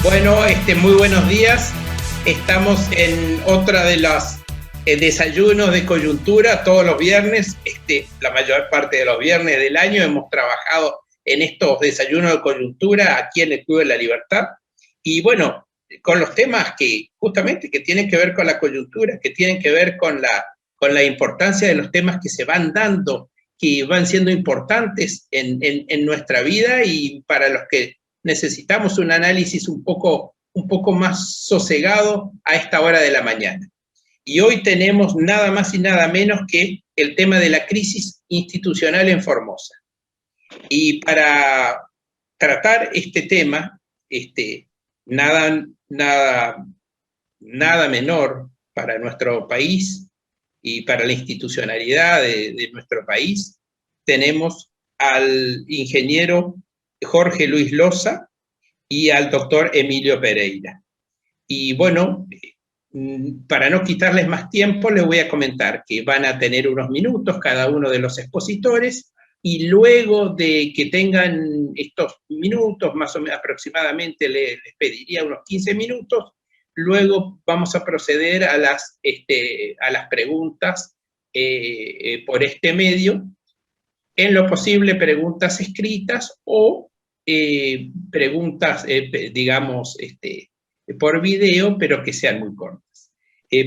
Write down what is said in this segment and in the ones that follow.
Bueno, muy buenos días. Estamos en otra de los desayunos de coyuntura todos los viernes. La mayor parte de los viernes del año hemos trabajado en estos desayunos de coyuntura aquí en el Club de la Libertad. Y bueno, con los temas que justamente que tienen que ver con la coyuntura, que tienen que ver con la importancia de los temas que se van dando, que van siendo importantes en nuestra vida y para los que necesitamos un análisis un poco más sosegado a esta hora de la mañana. Y hoy tenemos nada más y nada menos que el tema de la crisis institucional en Formosa. Y para tratar este tema, nada menor para nuestro país y para la institucionalidad de nuestro país, tenemos al ingeniero Jorge Luis Loza y al doctor Emilio Pereira. Y bueno, para no quitarles más tiempo, les voy a comentar que van a tener unos minutos cada uno de los expositores, y luego de que tengan estos minutos, más o menos aproximadamente les pediría unos 15 minutos, luego vamos a proceder a las preguntas por este medio, en lo posible preguntas escritas o preguntas, digamos, por video, pero que sean muy cortas.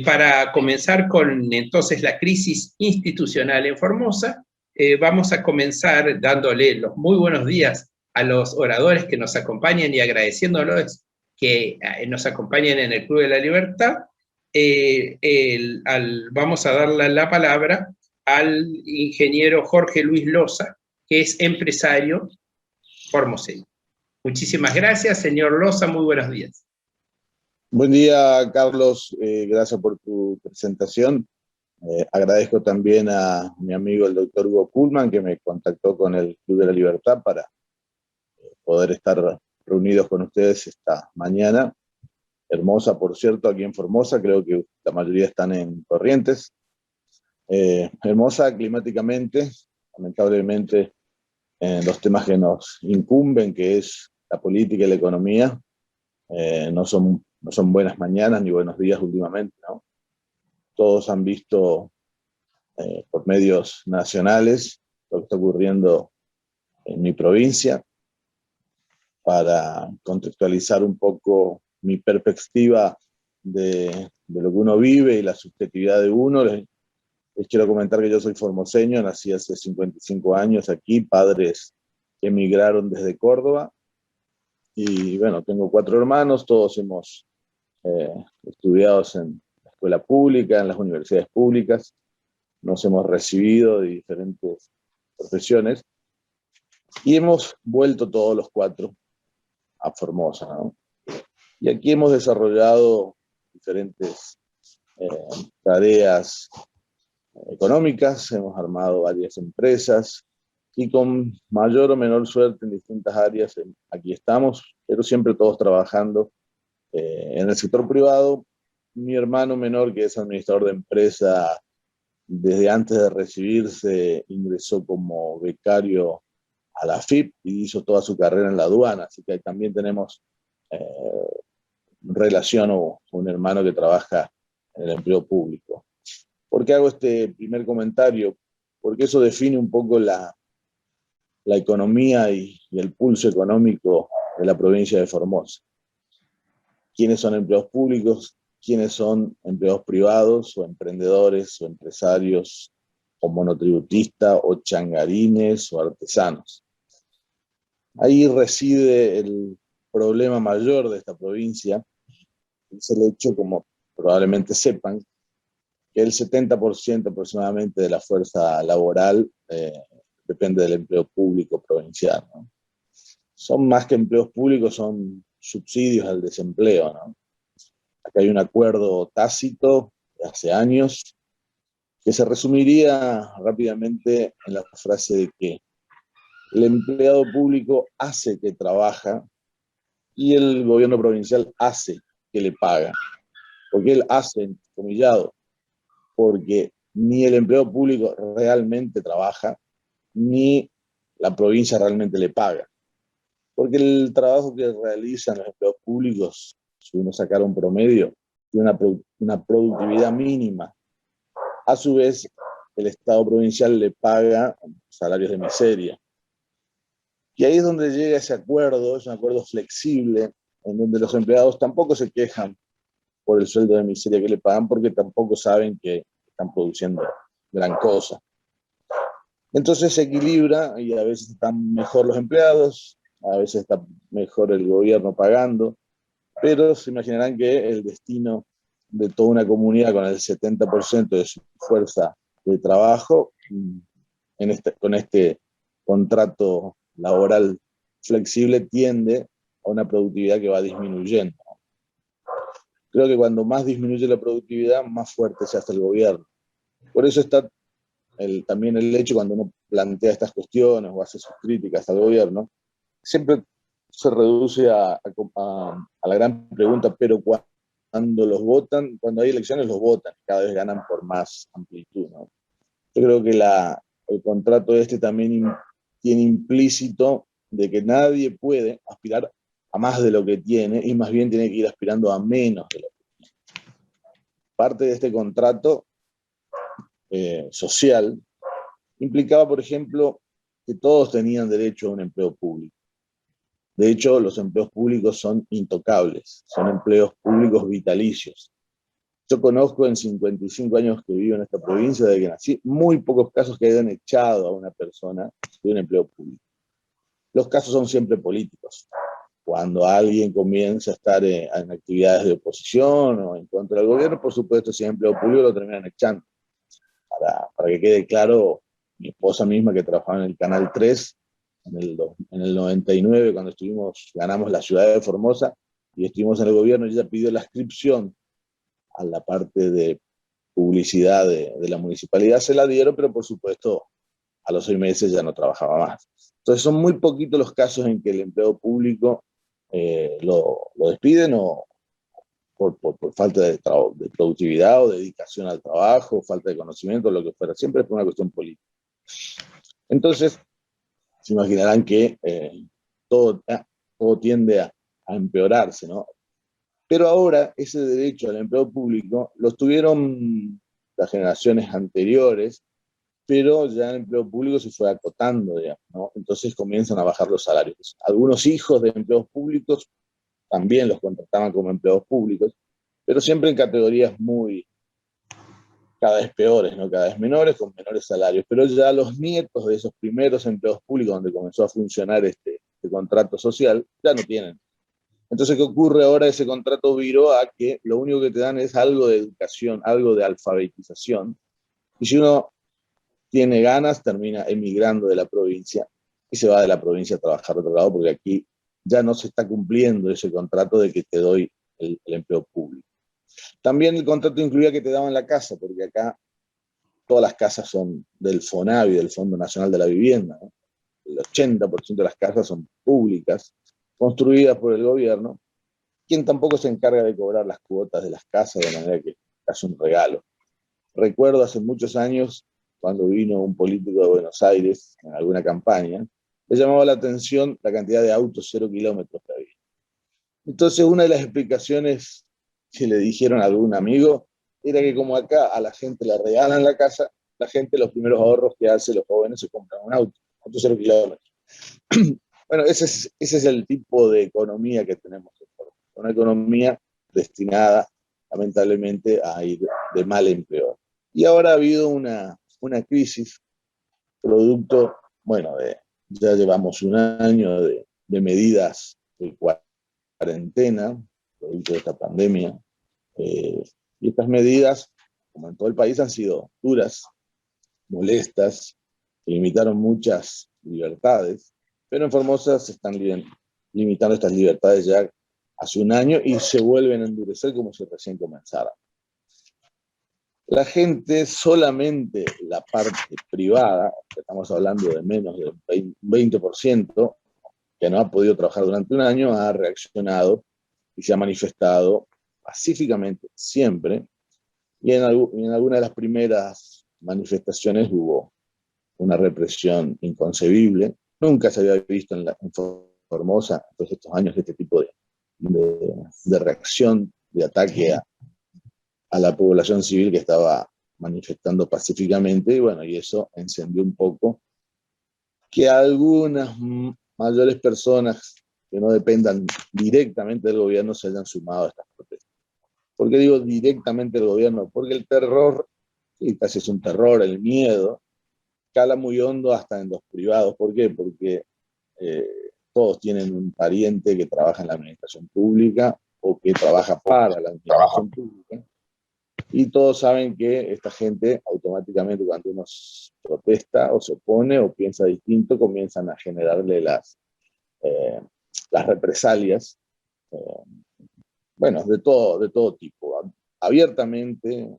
Para comenzar con entonces la crisis institucional en Formosa, vamos a comenzar dándole los muy buenos días a los oradores que nos acompañan y agradeciéndoles que nos acompañen en el Club de la Libertad. Vamos a darle la palabra al ingeniero Jorge Luis Loza, que es empresario formoseño. Muchísimas gracias, señor Loza, muy buenos días. Buen día, Carlos, gracias por tu presentación. Agradezco también a mi amigo el doctor Hugo Kuhlman, que me contactó con el Club de la Libertad para poder estar reunidos con ustedes esta mañana. Hermosa, por cierto, aquí en Formosa, creo que la mayoría están en Corrientes. Hermosa climáticamente, lamentablemente en los temas que nos incumben, que es la política y la economía, no son buenas mañanas ni buenos días últimamente, ¿no? Todos han visto por medios nacionales lo que está ocurriendo en mi provincia. Para contextualizar un poco mi perspectiva de lo que uno vive y la subjetividad de uno, les quiero comentar que yo soy formoseño, nací hace 55 años aquí, padres que emigraron desde Córdoba, y bueno, tengo 4 hermanos, todos hemos estudiado en la escuela pública, en las universidades públicas, nos hemos recibido de diferentes profesiones, y hemos vuelto todos los 4 a Formosa, ¿no? Y aquí hemos desarrollado diferentes tareas económicas, hemos armado varias empresas y con mayor o menor suerte en distintas áreas aquí estamos, pero siempre todos trabajando en el sector privado. Mi hermano menor, que es administrador de empresa, desde antes de recibirse ingresó como becario a la FIP y hizo toda su carrera en la aduana, así que también tenemos relación o un hermano que trabaja en el empleo público. ¿Por qué hago este primer comentario? Porque eso define un poco la economía y el pulso económico de la provincia de Formosa. ¿Quiénes son empleados públicos? ¿Quiénes son empleados privados o emprendedores o empresarios o monotributistas o changarines o artesanos? Ahí reside el problema mayor de esta provincia, es el hecho, como probablemente sepan, que el 70% aproximadamente de la fuerza laboral depende del empleo público provincial, ¿no? Son más que empleos públicos, son subsidios al desempleo, ¿no? Acá hay un acuerdo tácito de hace años que se resumiría rápidamente en la frase de que el empleado público hace que trabaja y el gobierno provincial hace que le paga. Porque él hace, entrecomillado, porque ni el empleado público realmente trabaja, ni la provincia realmente le paga. porque el trabajo que realizan los empleados públicos, si uno sacara un promedio, tiene una productividad mínima. A su vez, el Estado provincial le paga salarios de miseria. Y ahí es donde llega ese acuerdo, es un acuerdo flexible, en donde los empleados tampoco se quejan por el sueldo de miseria que le pagan, porque tampoco saben que están produciendo gran cosa. Entonces se equilibra y a veces están mejor los empleados, a veces está mejor el gobierno pagando, pero se imaginarán que el destino de toda una comunidad con el 70% de su fuerza de trabajo, con este contrato laboral flexible, tiende a una productividad que va disminuyendo. Creo que cuando más disminuye la productividad, más fuerte se hace el gobierno. Por eso está también el hecho, cuando uno plantea estas cuestiones o hace sus críticas al gobierno, siempre se reduce a la gran pregunta, pero cuando los votan, cuando hay elecciones los votan, cada vez ganan por más amplitud, ¿no? Yo creo que el contrato también tiene implícito de que nadie puede aspirar a más de lo que tiene, y más bien tiene que ir aspirando a menos de lo que tiene. Parte de este contrato social implicaba, por ejemplo, que todos tenían derecho a un empleo público. De hecho, los empleos públicos son intocables, son empleos públicos vitalicios. Yo conozco, en 55 años que vivo en esta provincia, de que nací, muy pocos casos que hayan echado a una persona de un empleo público. Los casos son siempre políticos. Cuando alguien comienza a estar en actividades de oposición o en contra del gobierno, por supuesto, si es empleo público lo terminan echando. Para que quede claro, mi esposa misma, que trabajaba en el Canal 3, en el 99, cuando ganamos la ciudad de Formosa y estuvimos en el gobierno, ella pidió la inscripción a la parte de publicidad de la municipalidad, se la dieron, pero por supuesto a los 6 meses ya no trabajaba más. Entonces son muy poquitos los casos en que el empleo público lo despiden por falta de productividad o productividad, o al trabajo, falta de conocimiento, lo que fuera. Siempre es por una cuestión política. Entonces, se imaginarán que todo tiende a empeorarse, ¿no? Pero ahora ese derecho al empleo público lo tuvieron las generaciones anteriores, pero ya el empleo público se fue acotando, digamos, ¿no? Entonces comienzan a bajar los salarios. Algunos hijos de empleos públicos también los contrataban como empleados públicos, pero siempre en categorías cada vez peores, ¿no? Cada vez menores, con menores salarios. Pero ya los nietos de esos primeros empleados públicos, donde comenzó a funcionar este contrato social, ya no tienen. Entonces, ¿qué ocurre ahora? Ese contrato viró a que lo único que te dan es algo de educación, algo de alfabetización. Y si uno tiene ganas, termina emigrando de la provincia y se va de la provincia a trabajar a otro lado, porque aquí ya no se está cumpliendo ese contrato de que te doy el empleo público. También el contrato incluía que te daban la casa, porque acá todas las casas son del FONAVI, del Fondo Nacional de la Vivienda, ¿no? El 80% de las casas son públicas, construidas por el gobierno, quien tampoco se encarga de cobrar las cuotas de las casas, de manera que hace un regalo. Recuerdo hace muchos años, cuando vino un político de Buenos Aires en alguna campaña, le llamaba la atención la cantidad de autos 0 kilómetros que había. Entonces, una de las explicaciones que le dijeron a algún amigo era que, como acá a la gente le regalan la casa, la gente, los primeros ahorros que hace, los jóvenes, se compran un auto 0 kilómetros. Bueno, ese es el tipo de economía que tenemos. Una economía destinada, lamentablemente, a ir de mal en peor. Y ahora ha habido una crisis, producto, bueno, ya llevamos un año de medidas de cuarentena, producto de esta pandemia, y estas medidas, como en todo el país, han sido duras, molestas, limitaron muchas libertades, pero en Formosa se están limitando estas libertades ya hace un año y se vuelven a endurecer como si recién comenzara. La gente, solamente la parte privada, estamos hablando de menos del 20%, que no ha podido trabajar durante un año, ha reaccionado y se ha manifestado pacíficamente siempre, y en alguna de las primeras manifestaciones hubo una represión inconcebible. Nunca se había visto en Formosa, todos estos años de este tipo de reacción, de ataque a la población civil que estaba manifestando pacíficamente, y bueno, y eso encendió un poco que algunas mayores personas que no dependan directamente del gobierno se hayan sumado a estas protestas. ¿Por qué digo directamente del gobierno? Porque el terror, y casi es un terror, el miedo, cala muy hondo hasta en los privados. ¿Por qué? Porque todos tienen un pariente que trabaja en la administración pública o que trabaja para la administración pública, y todos saben que esta gente automáticamente, cuando uno protesta o se opone o piensa distinto, comienzan a generarle las represalias, bueno, de todo tipo, abiertamente,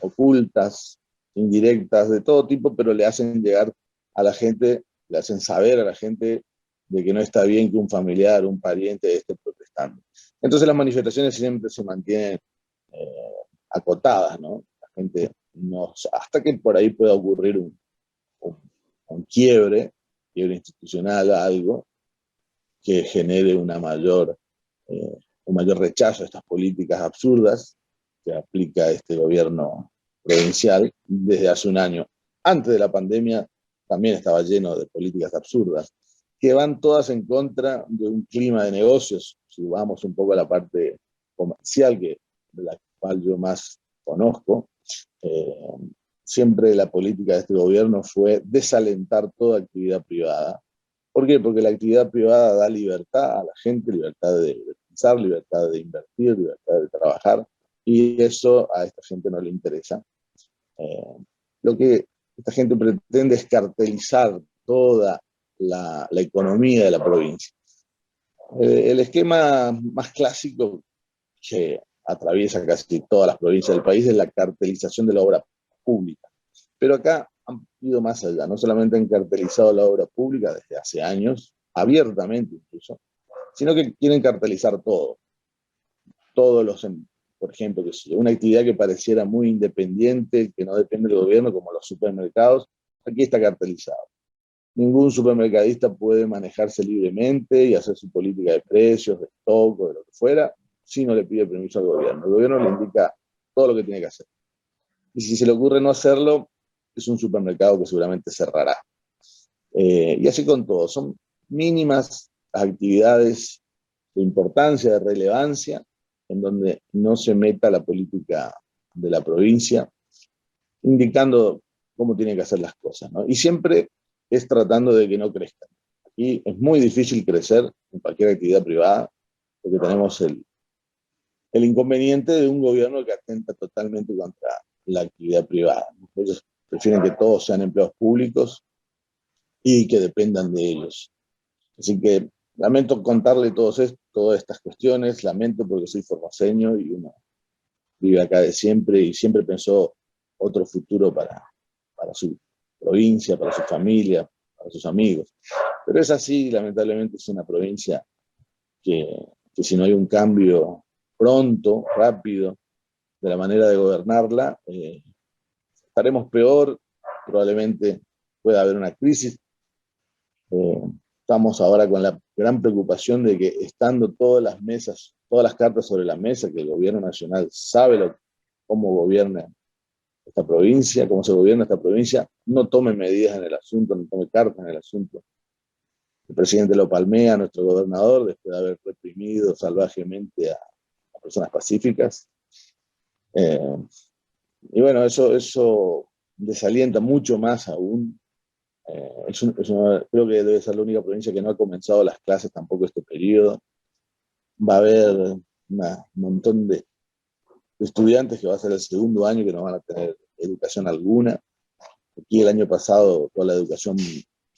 ocultas, indirectas, de todo tipo, pero le hacen llegar a la gente, le hacen saber a la gente de que no está bien que un familiar, un pariente esté protestando. Entonces las manifestaciones siempre se mantienen acotadas, ¿no? La gente no, hasta que por ahí pueda ocurrir un quiebre institucional, algo que genere un mayor rechazo a estas políticas absurdas que aplica este gobierno provincial desde hace un año. Antes de la pandemia también estaba lleno de políticas absurdas, que van todas en contra de un clima de negocios. Si vamos un poco a la parte comercial, de la cual yo más conozco, siempre la política de este gobierno fue desalentar toda actividad privada. ¿Por qué? Porque la actividad privada da libertad a la gente, libertad de pensar, libertad de invertir, libertad de trabajar, y eso a esta gente no le interesa. Lo que esta gente pretende es cartelizar toda la economía de la provincia. El esquema más clásico que atraviesa casi todas las provincias del país es la cartelización de la obra pública. Pero acá han ido más allá, no solamente han cartelizado la obra pública desde hace años, abiertamente incluso, sino que quieren cartelizar todo. Todos los, por ejemplo, una actividad que pareciera muy independiente, que no depende del gobierno, como los supermercados, aquí está cartelizado. Ningún supermercadista puede manejarse libremente y hacer su política de precios, de stock o de lo que fuera, si no le pide permiso al gobierno. El gobierno le indica todo lo que tiene que hacer. Y si se le ocurre no hacerlo, es un supermercado que seguramente cerrará. Y así con todo. Son mínimas las actividades de importancia, de relevancia, en donde no se meta la política de la provincia, indicando cómo tienen que hacer las cosas, ¿no? Y siempre es tratando de que no crezcan. Aquí es muy difícil crecer en cualquier actividad privada, porque tenemos el inconveniente de un gobierno que atenta totalmente contra la actividad privada. Ellos prefieren que todos sean empleados públicos y que dependan de ellos. Así que lamento contarle todas estas cuestiones, lamento porque soy formoseño y uno vive acá de siempre y siempre pensó otro futuro para su provincia, para su familia, para sus amigos. Pero es así, lamentablemente es una provincia que si no hay un cambio pronto, rápido, de la manera de gobernarla, estaremos peor, probablemente pueda haber una crisis. Estamos ahora con la gran preocupación de que, estando todas las cartas sobre la mesa, que el gobierno nacional sabe cómo gobierna esta provincia, cómo se gobierna esta provincia, no tome medidas en el asunto, no tome cartas en el asunto. El presidente lo palmea, nuestro gobernador, después de haber reprimido salvajemente a personas pacíficas. Y bueno, eso desalienta mucho más aún. Creo que debe ser la única provincia que no ha comenzado las clases tampoco este periodo. Va a haber un montón de estudiantes que va a ser el segundo año que no van a tener educación alguna. Aquí el año pasado toda la educación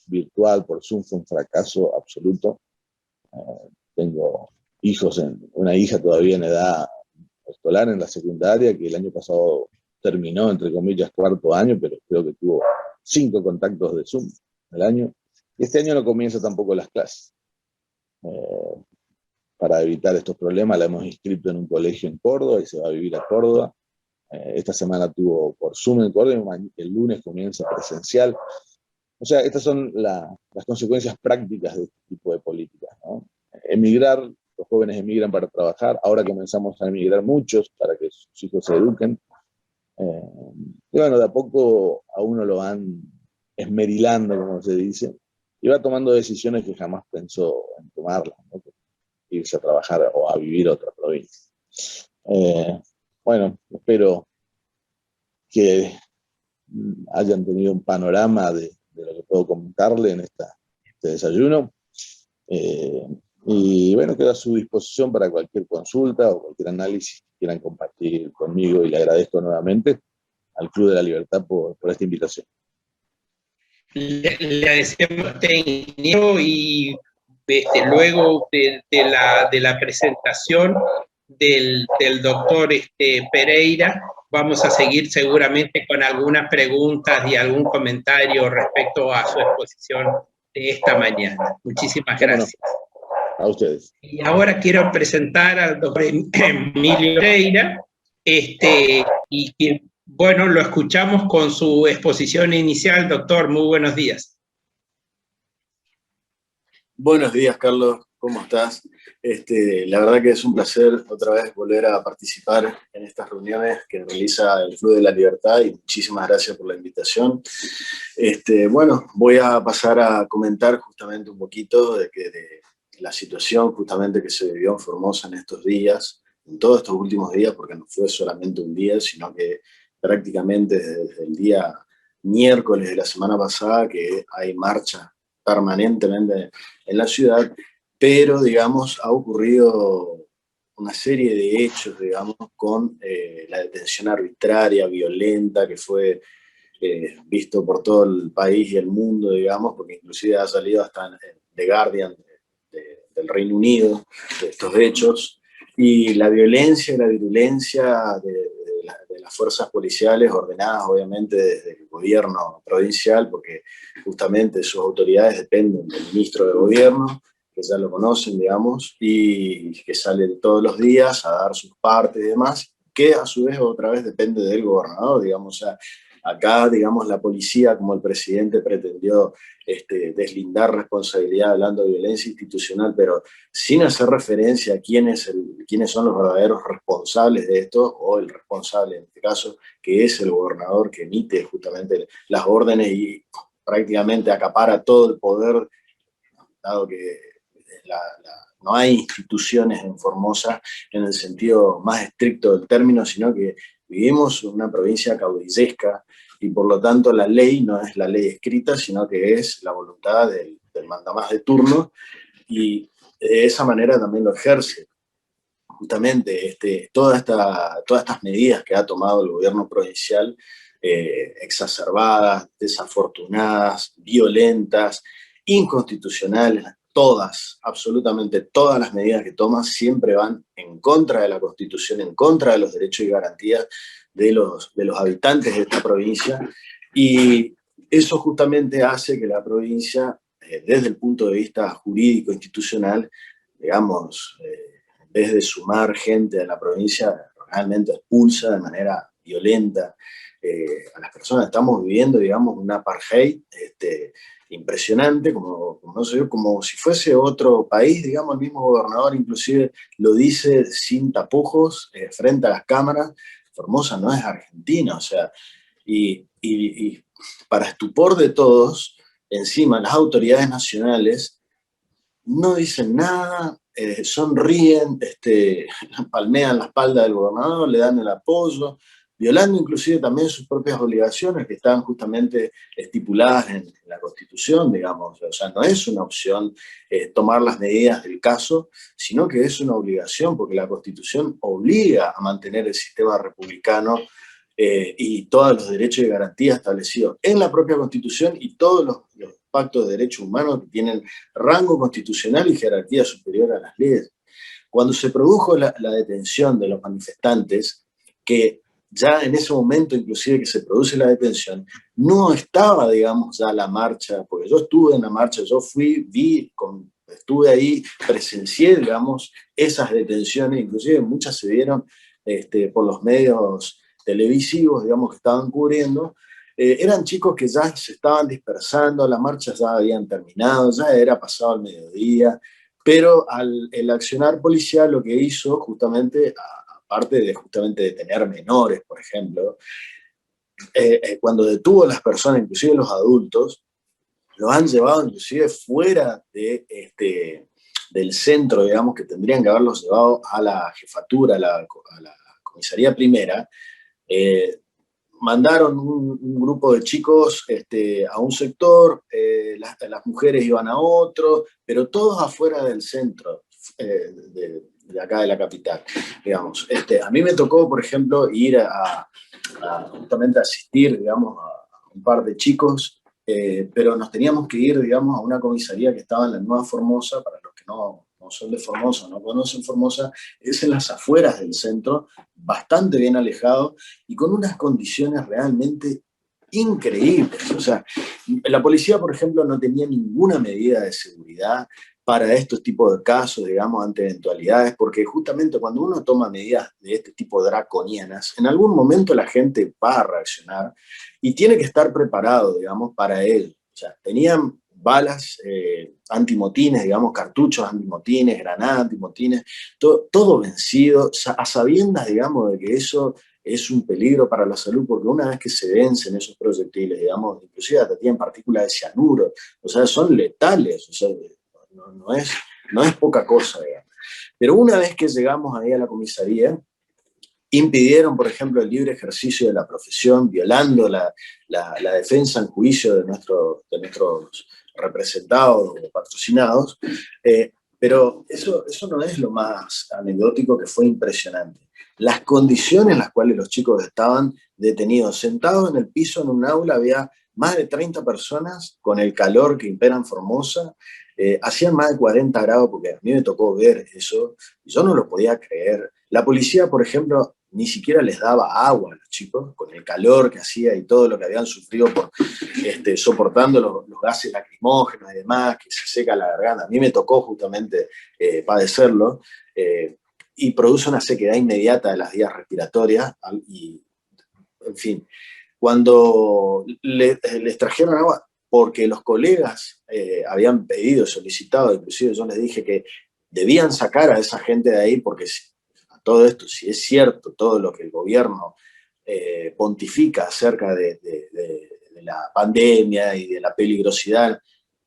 virtual por Zoom fue un fracaso absoluto. Tengo una hija todavía en edad escolar, en la secundaria, que el año pasado terminó, entre comillas, cuarto año, pero creo que tuvo 5 contactos de Zoom al año. Y este año no comienza tampoco las clases. Para evitar estos problemas la hemos inscrito en un colegio en Córdoba y se va a vivir a Córdoba. Esta semana tuvo por Zoom en Córdoba y el lunes comienza presencial. O sea, estas son las consecuencias prácticas de este tipo de políticas, ¿no? Emigrar, los jóvenes emigran para trabajar, ahora comenzamos a emigrar muchos para que sus hijos se eduquen. Y bueno, de a poco a uno lo van esmerilando, como se dice, y va tomando decisiones que jamás pensó en tomarlas, ¿no? Irse a trabajar o a vivir a otra provincia. Bueno, espero que hayan tenido un panorama de lo que puedo comentarle en este desayuno. Y bueno, quedo a su disposición para cualquier consulta o cualquier análisis que quieran compartir conmigo, y le agradezco nuevamente al Club de la Libertad por esta invitación. Le agradecemos a usted, ingeniero, y luego de la presentación del doctor Pereira, vamos a seguir seguramente con algunas preguntas y algún comentario respecto a su exposición de esta mañana. Muchísimas gracias. A ustedes. Y ahora quiero presentar al doctor Emilio Pereira, y que, bueno, lo escuchamos con su exposición inicial. Doctor, muy buenos días. Buenos días, Carlos. ¿Cómo estás? La verdad que es un placer otra vez volver a participar en estas reuniones que realiza el Club de la Libertad, y muchísimas gracias por la invitación. Bueno, voy a pasar a comentar justamente un poquito de la situación justamente que se vivió en Formosa en estos días, en todos estos últimos días, porque no fue solamente un día, sino que prácticamente desde el día miércoles de la semana pasada que hay marcha permanentemente en la ciudad, pero, digamos, ha ocurrido una serie de hechos, digamos, con la detención arbitraria, violenta, que fue visto por todo el país y el mundo, digamos, porque inclusive ha salido hasta en The Guardian del Reino Unido de estos hechos, y la violencia y la virulencia de las fuerzas policiales, ordenadas obviamente desde el gobierno provincial, porque justamente sus autoridades dependen del ministro de gobierno, que ya lo conocen, digamos, y que sale todos los días a dar sus partes y demás, que a su vez otra vez depende del gobernador, digamos. O sea, acá, digamos, la policía, como el presidente pretendió deslindar responsabilidad hablando de violencia institucional, pero sin hacer referencia a quiénes son los verdaderos responsables de esto, o el responsable en este caso, que es el gobernador, que emite justamente las órdenes y prácticamente acapara todo el poder, dado que no hay instituciones en Formosa en el sentido más estricto del término, sino que vivimos en una provincia caudillesca, y por lo tanto la ley no es la ley escrita, sino que es la voluntad del mandamás de turno, y de esa manera también lo ejerce. Justamente todas estas medidas que ha tomado el gobierno provincial, exacerbadas, desafortunadas, violentas, inconstitucionales, todas, absolutamente todas las medidas que toma siempre van en contra de la Constitución, en contra de los derechos y garantías de los habitantes de esta provincia, y eso justamente hace que la provincia, desde el punto de vista jurídico, institucional, digamos, en vez de sumar gente a la provincia, realmente expulsa de manera violenta a las personas. Estamos viviendo, digamos, un apartheid impresionante, como si fuese otro país, digamos. El mismo gobernador inclusive lo dice sin tapujos, frente a las cámaras: Formosa no es Argentina. O sea, y para estupor de todos, encima las autoridades nacionales no dicen nada, sonríen, palmean la espalda del gobernador, le dan el apoyo, violando inclusive también sus propias obligaciones que están justamente estipuladas en la Constitución, digamos. O sea, no es una opción tomar las medidas del caso, sino que es una obligación, porque la Constitución obliga a mantener el sistema republicano y todos los derechos y garantías establecidos en la propia Constitución, y todos los pactos de derechos humanos que tienen rango constitucional y jerarquía superior a las leyes. Cuando se produjo la detención de los manifestantes, que ya en ese momento inclusive que se produce la detención, no estaba, digamos, ya la marcha, porque yo estuve en la marcha, yo fui, estuve ahí, presencié, digamos, esas detenciones, inclusive muchas se dieron por los medios televisivos, digamos, que estaban cubriendo, eran chicos que ya se estaban dispersando, las marchas ya habían terminado, ya era pasado el mediodía, pero el accionar policial lo que hizo justamente, aparte de justamente detener menores, por ejemplo, cuando detuvo a las personas, inclusive los adultos, los han llevado inclusive fuera del centro, digamos, que tendrían que haberlos llevado a la jefatura, a la comisaría primera. Mandaron un grupo de chicos a un sector, las mujeres iban a otro, pero todos afuera del centro de acá de la capital, digamos. A mí me tocó, por ejemplo, ir justamente asistir, digamos, a un par de chicos, pero nos teníamos que ir, digamos, a una comisaría que estaba en la Nueva Formosa. Para los que no son de Formosa, no conocen Formosa, es en las afueras del centro, bastante bien alejado y con unas condiciones realmente increíbles. O sea, la policía, por ejemplo, no tenía ninguna medida de seguridad para estos tipos de casos, digamos, ante eventualidades, porque justamente cuando uno toma medidas de este tipo draconianas, en algún momento la gente va a reaccionar y tiene que estar preparado, digamos, para ello. O sea, tenían balas antimotines, digamos, cartuchos antimotines, granadas antimotines, todo vencido, a sabiendas, digamos, de que eso es un peligro para la salud, porque una vez que se vencen esos proyectiles, digamos, inclusive hasta tienen partículas de cianuro, o sea, son letales, o sea, no es poca cosa, digamos. Pero una vez que llegamos ahí a la comisaría, impidieron, por ejemplo, el libre ejercicio de la profesión, violando la defensa en juicio de nuestros representados o patrocinados, pero eso no es lo más anecdótico, que fue impresionante. Las condiciones en las cuales los chicos estaban detenidos, sentados en el piso en un aula, había más de 30 personas con el calor que impera en Formosa, hacían más de 40 grados, porque a mí me tocó ver eso, y yo no lo podía creer. La policía, por ejemplo, ni siquiera les daba agua a los chicos, con el calor que hacía y todo lo que habían sufrido por soportando los gases lacrimógenos y demás, que se seca la garganta. A mí me tocó justamente padecerlo, y produce una sequedad inmediata de las vías respiratorias, y, en fin, cuando les trajeron agua, porque los colegas habían pedido, solicitado, inclusive yo les dije que debían sacar a esa gente de ahí, porque todo esto, si es cierto, todo lo que el gobierno pontifica acerca de la pandemia y de la peligrosidad,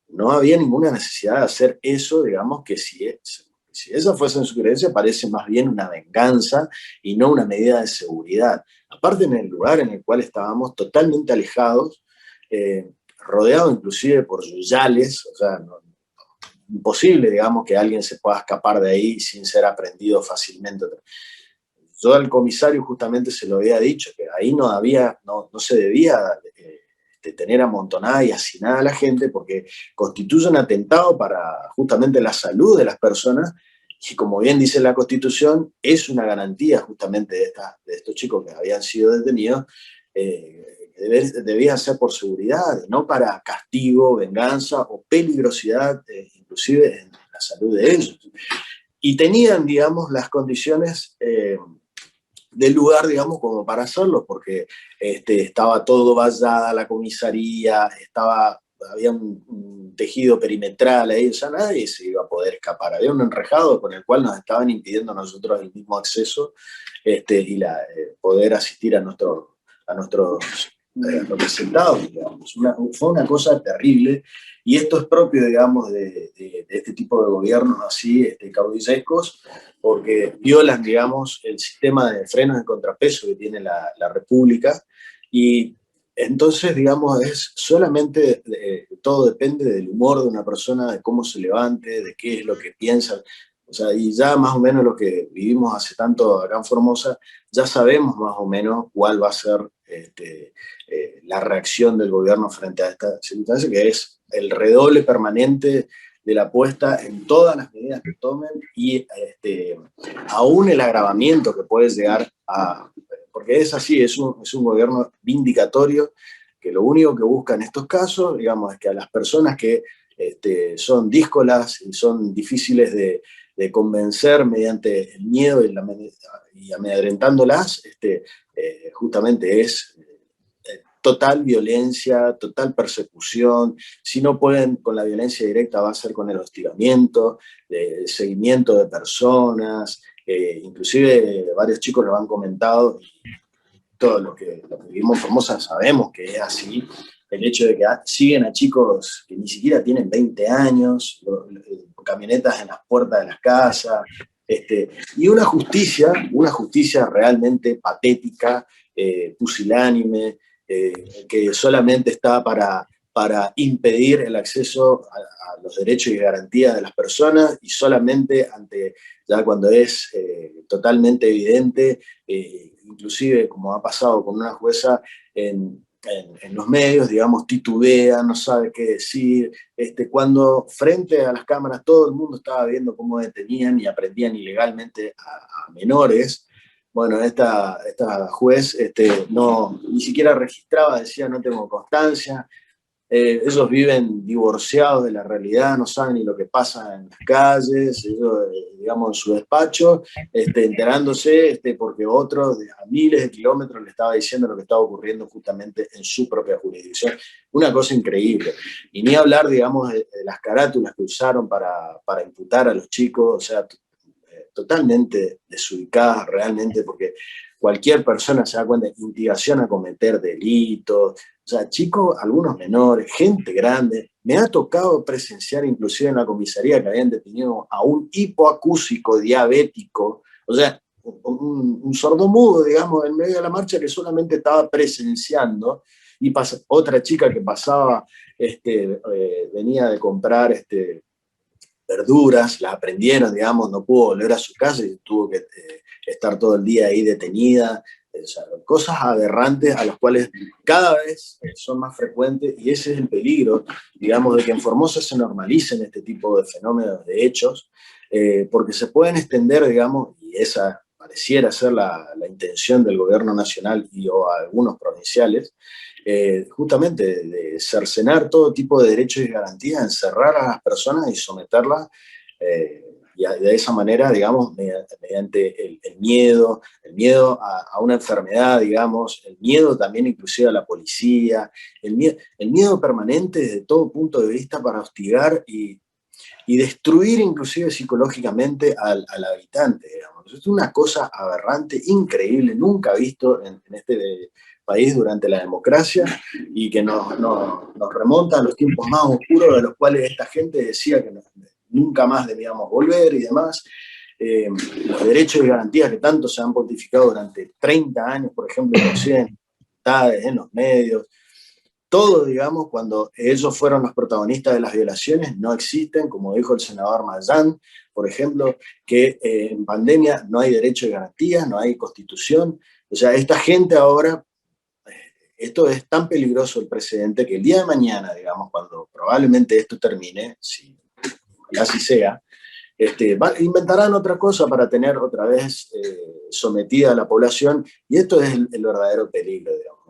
no había ninguna necesidad de hacer eso, digamos, que si esa fuese su creencia, parece más bien una venganza y no una medida de seguridad. Aparte, en el lugar en el cual estábamos totalmente alejados, rodeados inclusive por yuyales, o sea, imposible, digamos, que alguien se pueda escapar de ahí sin ser aprendido fácilmente. Yo al comisario justamente se lo había dicho, que ahí no se debía tener amontonada y hacinada a la gente, porque constituye un atentado para justamente la salud de las personas, y como bien dice la Constitución, es una garantía justamente de estos chicos que habían sido detenidos, debía ser por seguridad, no para castigo, venganza o peligrosidad, inclusive en la salud de ellos. Y tenían, digamos, las condiciones del lugar, digamos, como para hacerlo, porque estaba todo vallada la comisaría, había un tejido perimetral ahí, o sea, nadie se iba a poder escapar. Había un enrejado con el cual nos estaban impidiendo a nosotros el mismo acceso y poder asistir a nuestros representados, digamos. Fue una cosa terrible, y esto es propio, digamos, de este tipo de gobiernos así, caudillescos, porque violan, digamos, el sistema de frenos de contrapeso que tiene la República, y entonces, digamos, es solamente, todo depende del humor de una persona, de cómo se levante, de qué es lo que piensa. O sea, y ya más o menos lo que vivimos hace tanto acá en Formosa, ya sabemos más o menos cuál va a ser la reacción del gobierno frente a esta circunstancia, que es el redoble permanente de la apuesta en todas las medidas que tomen, y aún el agravamiento que puede llegar a... Porque es así, es un gobierno vindicatorio, que lo único que busca en estos casos, digamos, es que a las personas que son díscolas y son difíciles de convencer mediante el miedo y amedrentándolas, justamente es total violencia, total persecución. Si no pueden con la violencia directa, va a ser con el hostigamiento, seguimiento de personas. Inclusive varios chicos lo han comentado, todo lo que vivimos en Formosa sabemos que es así. El hecho de que siguen a chicos que ni siquiera tienen 20 años, camionetas en las puertas de las casas, y una justicia realmente patética, pusilánime, que solamente está para impedir el acceso a los derechos y garantías de las personas, y solamente ya cuando es totalmente evidente, inclusive como ha pasado con una jueza en los medios, digamos, titubea, no sabe qué decir, cuando frente a las cámaras todo el mundo estaba viendo cómo detenían y aprendían ilegalmente a menores. Bueno, esta juez ni siquiera registraba, decía no tengo constancia. Ellos viven divorciados de la realidad, no saben ni lo que pasa en las calles, ellos, digamos, en su despacho, enterándose porque otro a miles de kilómetros le estaba diciendo lo que estaba ocurriendo justamente en su propia jurisdicción. Una cosa increíble. Y ni hablar, digamos, de las carátulas que usaron para imputar a los chicos, o sea, totalmente desubicadas realmente, porque cualquier persona se da cuenta de instigación a cometer delitos, o sea, chicos, algunos menores, gente grande. Me ha tocado presenciar inclusive en la comisaría que habían detenido a un hipoacúsico diabético, o sea, un sordomudo, digamos, en medio de la marcha que solamente estaba presenciando, y otra chica que pasaba, venía de comprar verduras, las aprendieron, digamos, no pudo volver a su casa y tuvo que estar todo el día ahí detenida. O sea, cosas aberrantes a las cuales cada vez son más frecuentes, y ese es el peligro, digamos, de que en Formosa se normalicen este tipo de fenómenos, de hechos, porque se pueden extender, digamos, y esa pareciera ser la intención del gobierno nacional o algunos provinciales, justamente de cercenar todo tipo de derechos y garantías, encerrar a las personas y someterlas, y de esa manera, digamos, mediante el miedo a una enfermedad, digamos, el miedo también inclusive a la policía, el miedo permanente desde todo punto de vista para hostigar y destruir inclusive psicológicamente al habitante, digamos. Es una cosa aberrante, increíble, nunca visto en este país durante la democracia, y que nos remonta a los tiempos más oscuros de los cuales esta gente decía que nunca más debíamos volver y demás. Los derechos y garantías que tanto se han pontificado durante 30 años, por ejemplo, en los medios, todo, digamos, cuando ellos fueron los protagonistas de las violaciones, no existen, como dijo el senador Mayán, por ejemplo, que en pandemia no hay derecho de garantía, no hay constitución. O sea, esta gente ahora, esto es tan peligroso el precedente que el día de mañana, digamos, cuando probablemente esto termine, si así sea, inventarán otra cosa para tener otra vez sometida a la población, y esto es el verdadero peligro, digamos.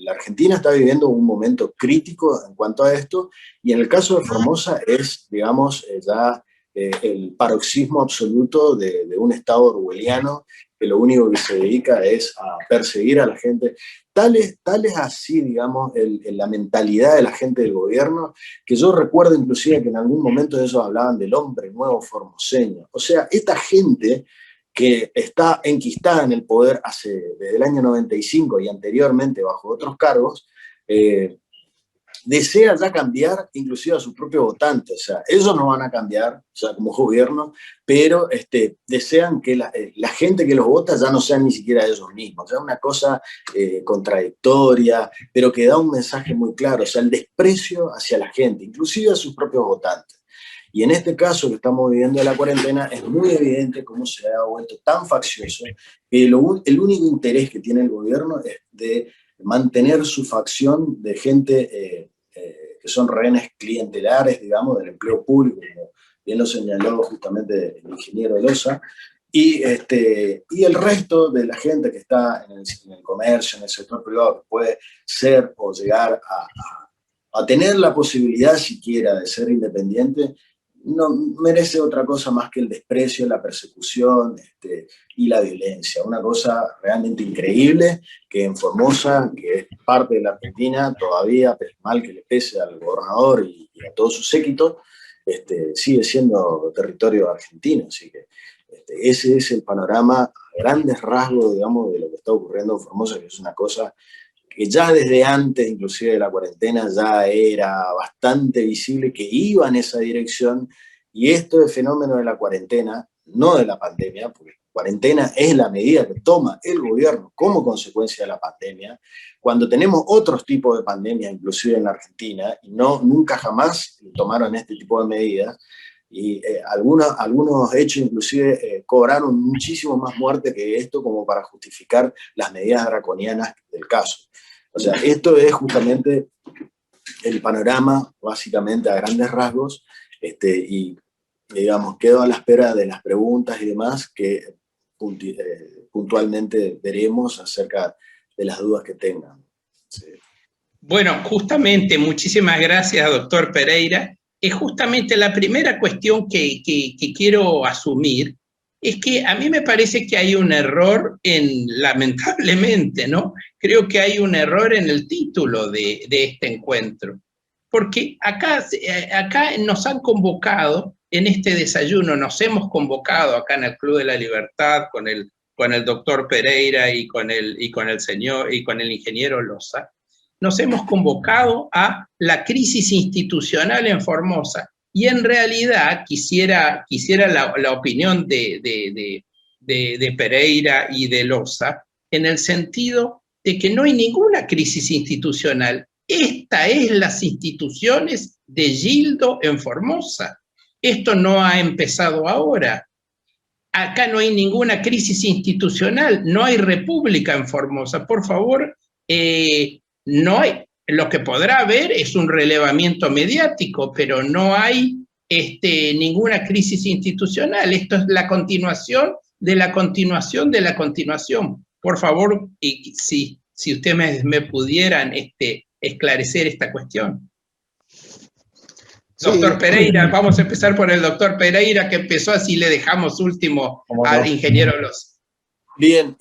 La Argentina está viviendo un momento crítico en cuanto a esto, y en el caso de Formosa es, digamos, ya el paroxismo absoluto de un Estado orwelliano que lo único que se dedica es a perseguir a la gente. Tal es así, digamos, la mentalidad de la gente del gobierno, que yo recuerdo inclusive que en algún momento ellos hablaban del hombre nuevo formoseño. O sea, esta gente que está enquistada en el poder desde el año 95 y anteriormente bajo otros cargos, desea ya cambiar inclusive a sus propios votantes. O sea, ellos no van a cambiar, o sea, como gobierno, pero desean que la gente que los vota ya no sean ni siquiera ellos mismos. O sea, una cosa contradictoria, pero que da un mensaje muy claro, o sea, el desprecio hacia la gente, inclusive a sus propios votantes. Y en este caso que estamos viviendo de la cuarentena, es muy evidente cómo se ha vuelto tan faccioso que el único interés que tiene el gobierno es de mantener su facción de gente que son rehenes clientelares, digamos, del empleo público, como bien lo señaló justamente el ingeniero Loza, y el resto de la gente que está en el comercio, en el sector privado, que puede ser o llegar a tener la posibilidad siquiera de ser independiente, no merece otra cosa más que el desprecio, la persecución y la violencia. Una cosa realmente increíble que en Formosa, que es parte de la Argentina, todavía, mal que le pese al gobernador y a todo su séquito, sigue siendo territorio argentino. Así que ese es el panorama a grandes rasgos, digamos, de lo que está ocurriendo en Formosa, que es una cosa que ya desde antes, inclusive de la cuarentena, ya era bastante visible que iba en esa dirección, y esto es fenómeno de la cuarentena, no de la pandemia, porque cuarentena es la medida que toma el gobierno como consecuencia de la pandemia, cuando tenemos otros tipos de pandemias, inclusive en la Argentina, y nunca jamás tomaron este tipo de medidas, y algunos hechos inclusive cobraron muchísimo más muerte que esto como para justificar las medidas draconianas del caso. O sea, esto es justamente el panorama, básicamente a grandes rasgos, y digamos, quedo a la espera de las preguntas y demás que puntualmente veremos acerca de las dudas que tengan. Sí. Bueno, justamente, muchísimas gracias, doctor Pereira. Es justamente la primera cuestión que quiero asumir, es que a mí me parece que hay un error lamentablemente, ¿no? Creo que hay un error en el título de este encuentro, porque acá nos han convocado, en este desayuno, nos hemos convocado acá en el Club de la Libertad con el doctor Pereira y con el ingeniero Loza, nos hemos convocado a la crisis institucional en Formosa. Y en realidad quisiera la opinión de Pereira y de Loza en el sentido de que no hay ninguna crisis institucional. Esta es las instituciones de Gildo en Formosa. Esto no ha empezado ahora. Acá no hay ninguna crisis institucional, no hay república en Formosa. Por favor, no hay, lo que podrá haber es un relevamiento mediático, pero no hay ninguna crisis institucional. Esto es la continuación de la continuación de la continuación. Por favor, si ustedes me pudieran esclarecer esta cuestión. Doctor sí. Pereira, vamos a empezar por el doctor Pereira, que empezó, así le dejamos último al ingeniero Loza. Bien,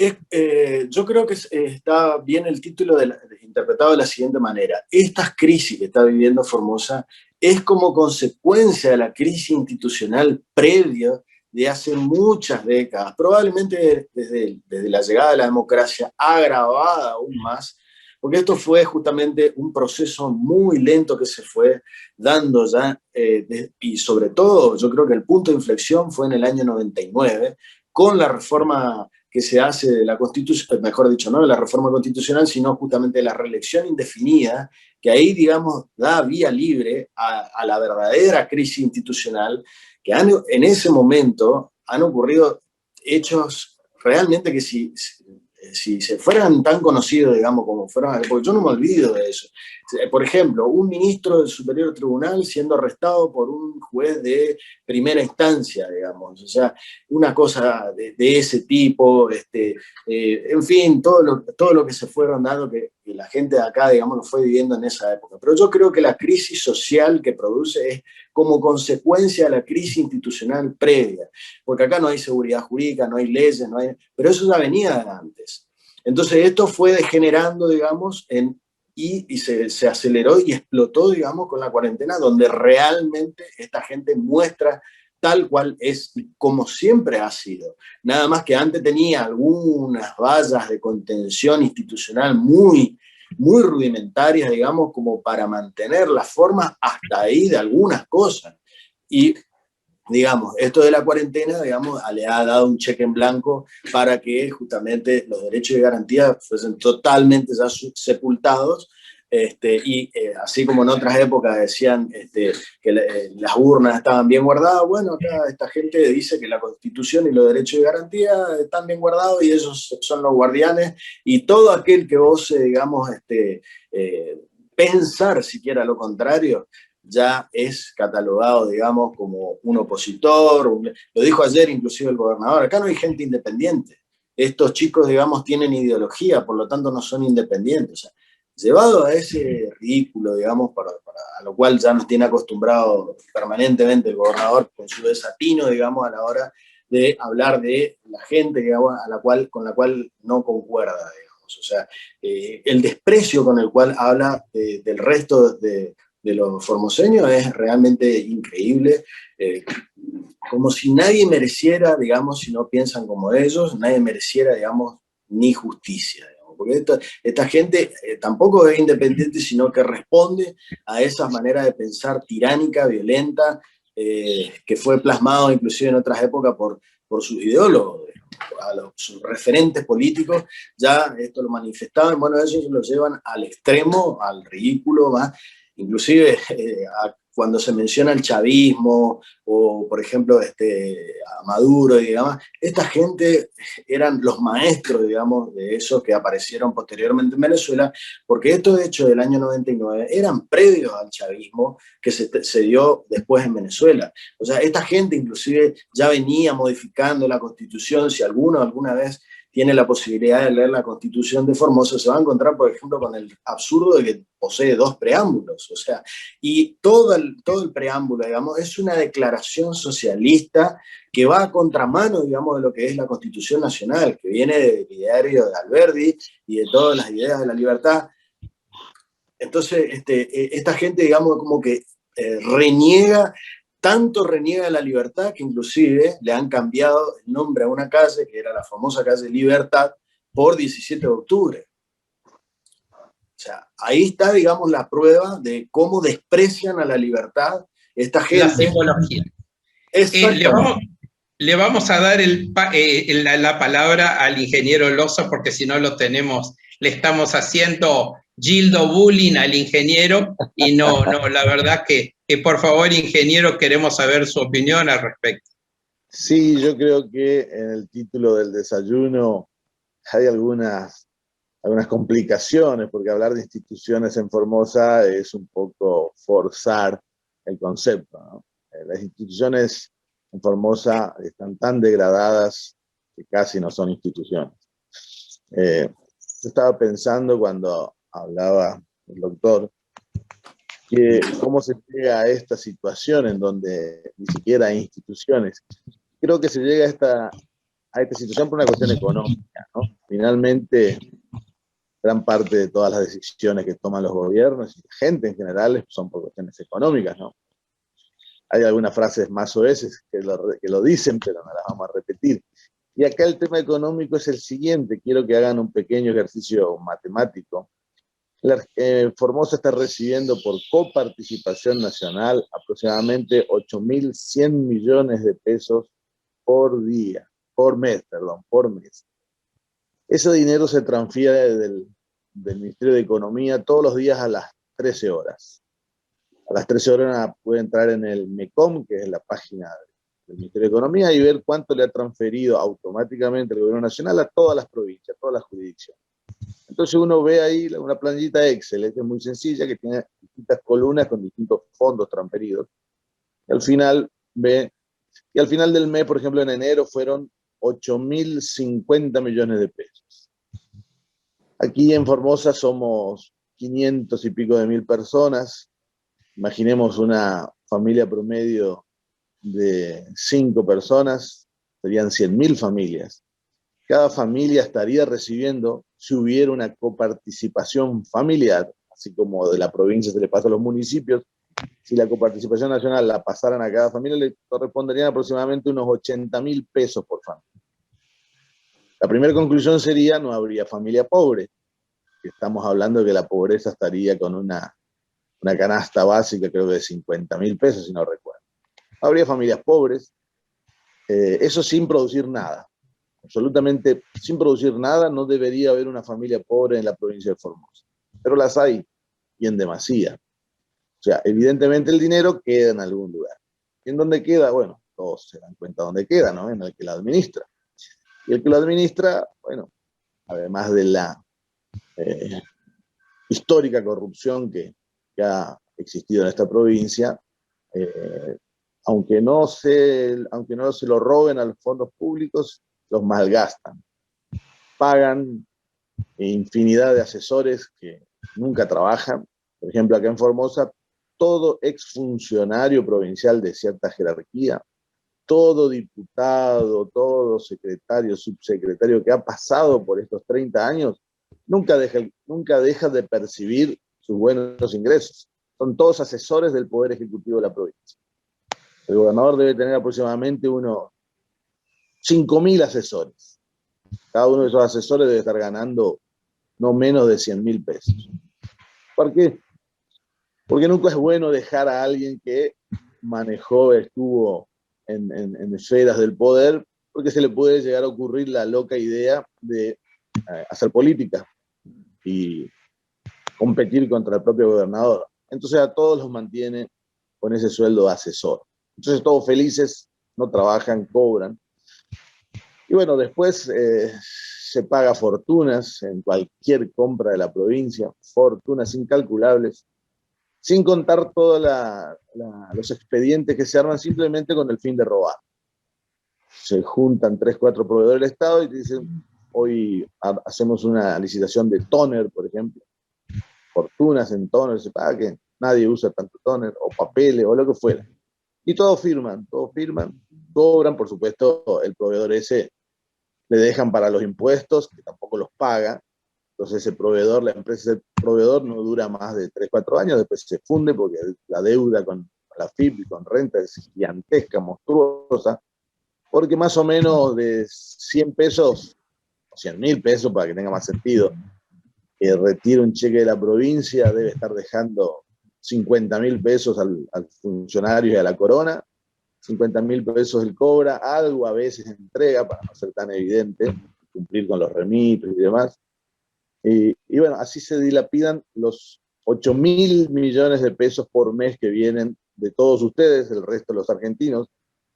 yo creo que está bien el título interpretado de la siguiente manera. Estas crisis que está viviendo Formosa es como consecuencia de la crisis institucional previa de hace muchas décadas, probablemente desde la llegada de la democracia, agravada aún más, porque esto fue justamente un proceso muy lento que se fue dando ya, y sobre todo yo creo que el punto de inflexión fue en el año 99, con la reforma que se hace de la Constitución, mejor dicho, no de la reforma constitucional, sino justamente de la reelección indefinida, que ahí, digamos, da vía libre a la verdadera crisis institucional, que en ese momento han ocurrido hechos realmente que si se fueran tan conocidos, digamos, como fueron, porque yo no me olvido de eso. Por ejemplo, un ministro del Superior Tribunal siendo arrestado por un juez de primera instancia, digamos, o sea, una cosa de ese tipo, en fin, todo lo que se fueron dando, que la gente de acá, digamos, lo fue viviendo en esa época. Pero yo creo que la crisis social que produce es como consecuencia de la crisis institucional previa, porque acá no hay seguridad jurídica, no hay leyes, pero eso ya venía de antes. Entonces esto fue degenerando, digamos, y se aceleró y explotó, digamos, con la cuarentena, donde realmente esta gente muestra tal cual es, como siempre ha sido. Nada más que antes tenía algunas vallas de contención institucional muy rudimentarias, digamos, como para mantener las formas hasta ahí de algunas cosas. Y digamos, esto de la cuarentena, digamos, le ha dado un cheque en blanco para que justamente los derechos de garantía fuesen totalmente ya sepultados, y así como en otras épocas decían que las urnas estaban bien guardadas, bueno, acá esta gente dice que la Constitución y los derechos de garantía están bien guardados y ellos son los guardianes, y todo aquel que ose, digamos, pensar siquiera lo contrario, ya es catalogado, digamos, como un opositor. Lo dijo ayer inclusive el gobernador, acá no hay gente independiente. Estos chicos, digamos, tienen ideología, por lo tanto no son independientes. O sea, llevado a ese ridículo, digamos, a lo cual ya nos tiene acostumbrado permanentemente el gobernador con su desatino, digamos, a la hora de hablar de la gente, digamos, con la cual no concuerda, digamos. O sea, el desprecio con el cual habla del resto de los formoseños es realmente increíble, como si nadie mereciera, digamos, si no piensan como ellos, nadie mereciera, digamos, ni justicia, digamos, porque esta gente tampoco es independiente, sino que responde a esas maneras de pensar tiránica, violenta, que fue plasmado inclusive en otras épocas por sus ideólogos, sus referentes políticos, ya esto lo manifestaban, bueno, ellos lo llevan al extremo, al ridículo, más, inclusive cuando se menciona el chavismo, o por ejemplo a Maduro y demás, esta gente eran los maestros, digamos, de esos que aparecieron posteriormente en Venezuela, porque estos hechos del año 99 eran previos al chavismo que se dio después en Venezuela. O sea, esta gente inclusive ya venía modificando la Constitución. Si alguno alguna vez tiene la posibilidad de leer la Constitución de Formosa, se va a encontrar, por ejemplo, con el absurdo de que posee 2 preámbulos, o sea, y todo el preámbulo, digamos, es una declaración socialista que va a contramano, digamos, de lo que es la Constitución Nacional, que viene del ideario de Alberdi y de todas las ideas de la libertad. Entonces, esta gente, digamos, como que reniega, tanto reniega de la libertad que inclusive le han cambiado el nombre a una calle, que era la famosa calle Libertad, por 17 de octubre. O sea, ahí está, digamos, la prueba de cómo desprecian a la libertad esta gente. La simbología. Le vamos a dar la palabra al ingeniero Loza, porque si no le estamos haciendo Gildo bullying al ingeniero, y no, la verdad que por favor, ingeniero, queremos saber su opinión al respecto. Sí, yo creo que en el título del desayuno hay algunas complicaciones, porque hablar de instituciones en Formosa es un poco forzar el concepto, ¿no? Las instituciones en Formosa están tan degradadas que casi no son instituciones. Yo estaba pensando cuando hablaba el doctor que cómo se llega a esta situación en donde ni siquiera hay instituciones. Creo que se llega a esta situación por una cuestión económica, ¿no? Finalmente, gran parte de todas las decisiones que toman los gobiernos y la gente en general son por cuestiones económicas, ¿no? Hay algunas frases más soeces que lo dicen, pero no las vamos a repetir. Y acá el tema económico es el siguiente, quiero que hagan un pequeño ejercicio matemático. Formosa está recibiendo por coparticipación nacional aproximadamente 8.100 millones de pesos por mes. Ese dinero se transfiere del Ministerio de Economía todos los días a las 13 horas. A las 13 horas puede entrar en el MECOM, que es la página del Ministerio de Economía, y ver cuánto le ha transferido automáticamente el Gobierno Nacional a todas las provincias, a todas las jurisdicciones. Entonces uno ve ahí una planillita Excel, que es muy sencilla, que tiene distintas columnas con distintos fondos transferidos. Y al final del mes, por ejemplo, en enero fueron 8.050 millones de pesos. Aquí en Formosa somos 500 y pico de mil personas. Imaginemos una familia promedio de 5 personas, serían 100.000 familias. Cada familia estaría recibiendo, si hubiera una coparticipación familiar, así como de la provincia se le pasa a los municipios, si la coparticipación nacional la pasaran a cada familia, le corresponderían aproximadamente unos 80.000 pesos por familia. La primera conclusión sería, no habría familia pobre. Estamos hablando de que la pobreza estaría con una canasta básica, creo que de 50.000 pesos, si no recuerdo. Habría familias pobres, eso sin producir nada. Absolutamente sin producir nada, no debería haber una familia pobre en la provincia de Formosa. Pero las hay, y en demasía. O sea, evidentemente el dinero queda en algún lugar. ¿Y en dónde queda? Bueno, todos se dan cuenta dónde queda, ¿no? En el que lo administra. Y el que lo administra, bueno, además de la histórica corrupción que ha existido en esta provincia, aunque no se lo roben a los fondos públicos, los malgastan. Pagan infinidad de asesores que nunca trabajan. Por ejemplo, acá en Formosa, todo exfuncionario provincial de cierta jerarquía, todo diputado, todo secretario, subsecretario que ha pasado por estos 30 años, nunca deja de percibir sus buenos ingresos. Son todos asesores del Poder Ejecutivo de la provincia. El gobernador debe tener aproximadamente unos 5.000 asesores. Cada uno de esos asesores debe estar ganando no menos de 100.000 pesos. ¿Por qué? Porque nunca es bueno dejar a alguien que estuvo en esferas del poder, porque se le puede llegar a ocurrir la loca idea de hacer política y competir contra el propio gobernador. Entonces a todos los mantiene con ese sueldo de asesor. Entonces todos felices, no trabajan, cobran. Y bueno, después se paga fortunas en cualquier compra de la provincia, fortunas incalculables, sin contar todos los expedientes que se arman simplemente con el fin de robar. Se juntan 3, 4 proveedores del Estado y te dicen, hoy hacemos una licitación de tóner, por ejemplo, fortunas en tóner, se paga que nadie usa tanto tóner, o papeles, o lo que fuera. Y todos firman, cobran, por supuesto, el proveedor ese le dejan para los impuestos, que tampoco los paga. Entonces ese proveedor, la empresa del proveedor no dura más de 3, 4 años, después se funde porque la deuda con la FIP y con renta es gigantesca, monstruosa, porque más o menos de 100 pesos, o 100.000 pesos para que tenga más sentido, que retira un cheque de la provincia, debe estar dejando 50.000 pesos al funcionario y a la corona, 50.000 pesos él cobra, algo a veces entrega para no ser tan evidente, cumplir con los remitos y demás. Y bueno, así se dilapidan los 8.000 millones de pesos por mes que vienen de todos ustedes, el resto de los argentinos,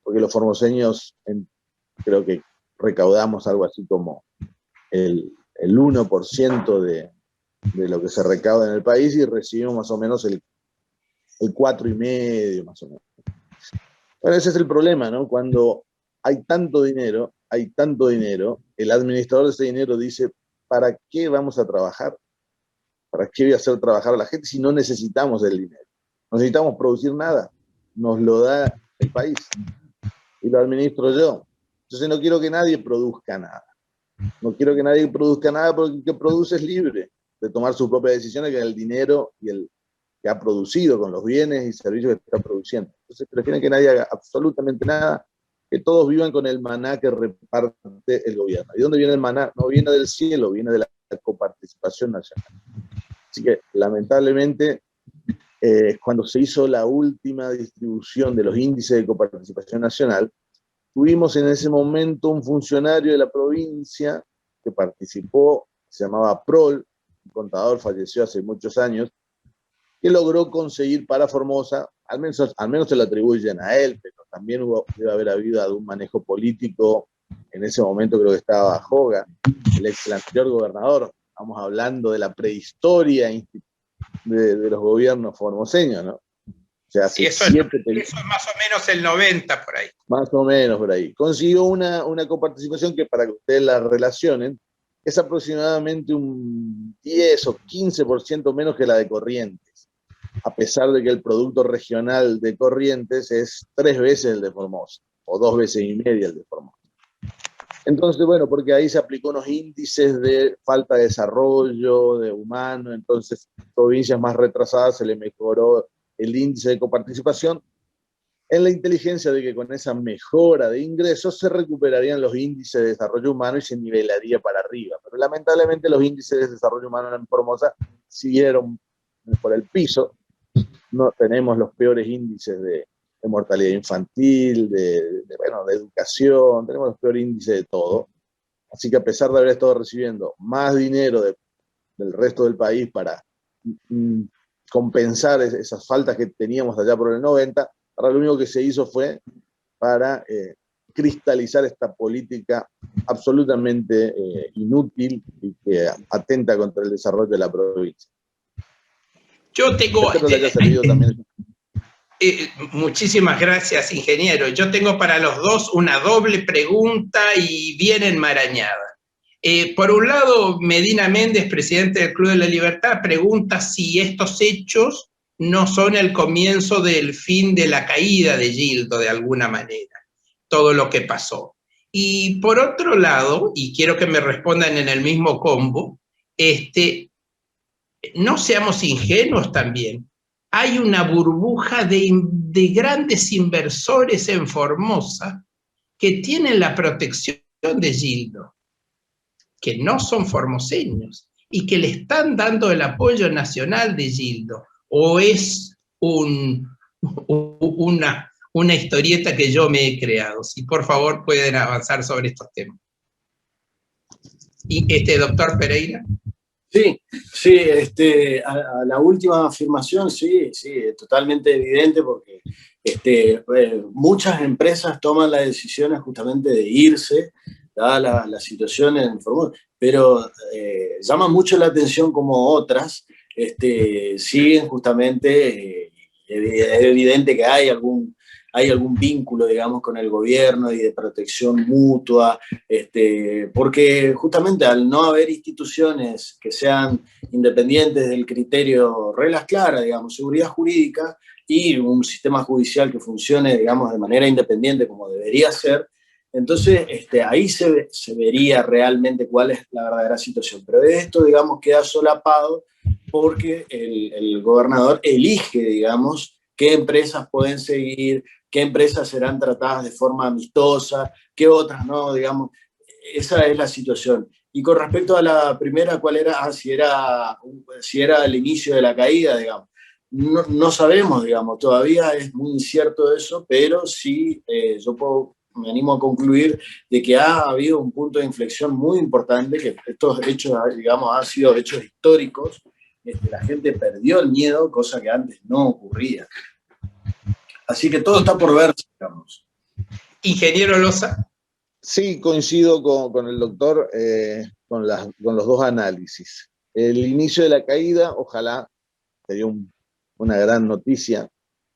porque los formoseños creo que recaudamos algo así como el 1% de lo que se recauda en el país y recibimos más o menos el 4,5% más o menos. Bueno, ese es el problema, ¿no? Cuando hay tanto dinero, el administrador de ese dinero dice, ¿para qué vamos a trabajar? ¿Para qué voy a hacer trabajar a la gente si no necesitamos el dinero? No necesitamos producir nada, nos lo da el país y lo administro yo. Entonces no quiero que nadie produzca nada. No quiero que nadie produzca nada porque el que produce es libre de tomar sus propias decisiones con el dinero y el que ha producido, con los bienes y servicios que está produciendo. Entonces prefieren que nadie haga absolutamente nada, que todos vivan con el maná que reparte el gobierno. ¿Y dónde viene el maná? No viene del cielo, viene de la coparticipación nacional. Así que, lamentablemente, cuando se hizo la última distribución de los índices de coparticipación nacional, tuvimos en ese momento un funcionario de la provincia que participó, se llamaba Prol, un contador, falleció hace muchos años, que logró conseguir para Formosa, al menos se lo atribuyen a él, pero también debe haber habido algún manejo político. En ese momento creo que estaba Joga, el anterior gobernador. Estamos hablando de la prehistoria de los gobiernos formoseños, ¿no? O sea, sí, eso es más o menos el 90 por ahí. Más o menos por ahí. Consiguió una coparticipación que, para que ustedes la relacionen, es aproximadamente un 10 o 15% menos que la de Corrientes, a pesar de que el producto regional de Corrientes es 3 veces el de Formosa, o 2,5 veces el de Formosa. Entonces, bueno, porque ahí se aplicó unos índices de falta de desarrollo, de humano, entonces provincias más retrasadas se le mejoró el índice de coparticipación, en la inteligencia de que con esa mejora de ingresos se recuperarían los índices de desarrollo humano y se nivelaría para arriba. Pero lamentablemente los índices de desarrollo humano en Formosa siguieron por el piso. No tenemos los peores índices de mortalidad infantil, de educación, tenemos los peores índices de todo. Así que, a pesar de haber estado recibiendo más dinero del resto del país para compensar esas faltas que teníamos allá por el 90, ahora lo único que se hizo fue para cristalizar esta política absolutamente inútil y que atenta contra el desarrollo de la provincia. Yo tengo... muchísimas gracias, ingeniero. Yo tengo para los dos una doble pregunta y bien enmarañada. Por un lado, Medina Méndez, presidente del Club de la Libertad, pregunta si estos hechos no son el comienzo del fin de la caída de Gildo, de alguna manera, todo lo que pasó. Y por otro lado, y quiero que me respondan en el mismo combo, no seamos ingenuos también. Hay una burbuja de grandes inversores en Formosa que tienen la protección de Gildo, que no son formoseños y que le están dando el apoyo nacional de Gildo. ¿O es una historieta que yo me he creado? Si por favor pueden avanzar sobre estos temas. Y doctor Pereira. Sí, a la última afirmación, sí, es totalmente evidente porque muchas empresas toman las decisiones justamente de irse, dada la situación en Formosa, pero llama mucho la atención como otras siguen justamente, es evidente que hay algún vínculo, digamos, con el gobierno y de protección mutua, porque justamente al no haber instituciones que sean independientes del criterio, reglas claras, digamos, seguridad jurídica y un sistema judicial que funcione, digamos, de manera independiente como debería ser, entonces ahí se vería realmente cuál es la verdadera situación. Pero esto, digamos, queda solapado porque el gobernador elige, digamos, qué empresas pueden seguir, qué empresas serán tratadas de forma amistosa, qué otras no, digamos, esa es la situación. Y con respecto a la primera, ¿cuál era? Si era el inicio de la caída, digamos. No sabemos, digamos, todavía es muy incierto eso, pero sí me animo a concluir de que ha habido un punto de inflexión muy importante, que estos hechos, digamos, han sido hechos históricos. La gente perdió el miedo, cosa que antes no ocurría. Así que todo está por verse, digamos. Ingeniero Loza. Sí, coincido con el doctor con los dos análisis. El inicio de la caída, ojalá, sería una gran noticia,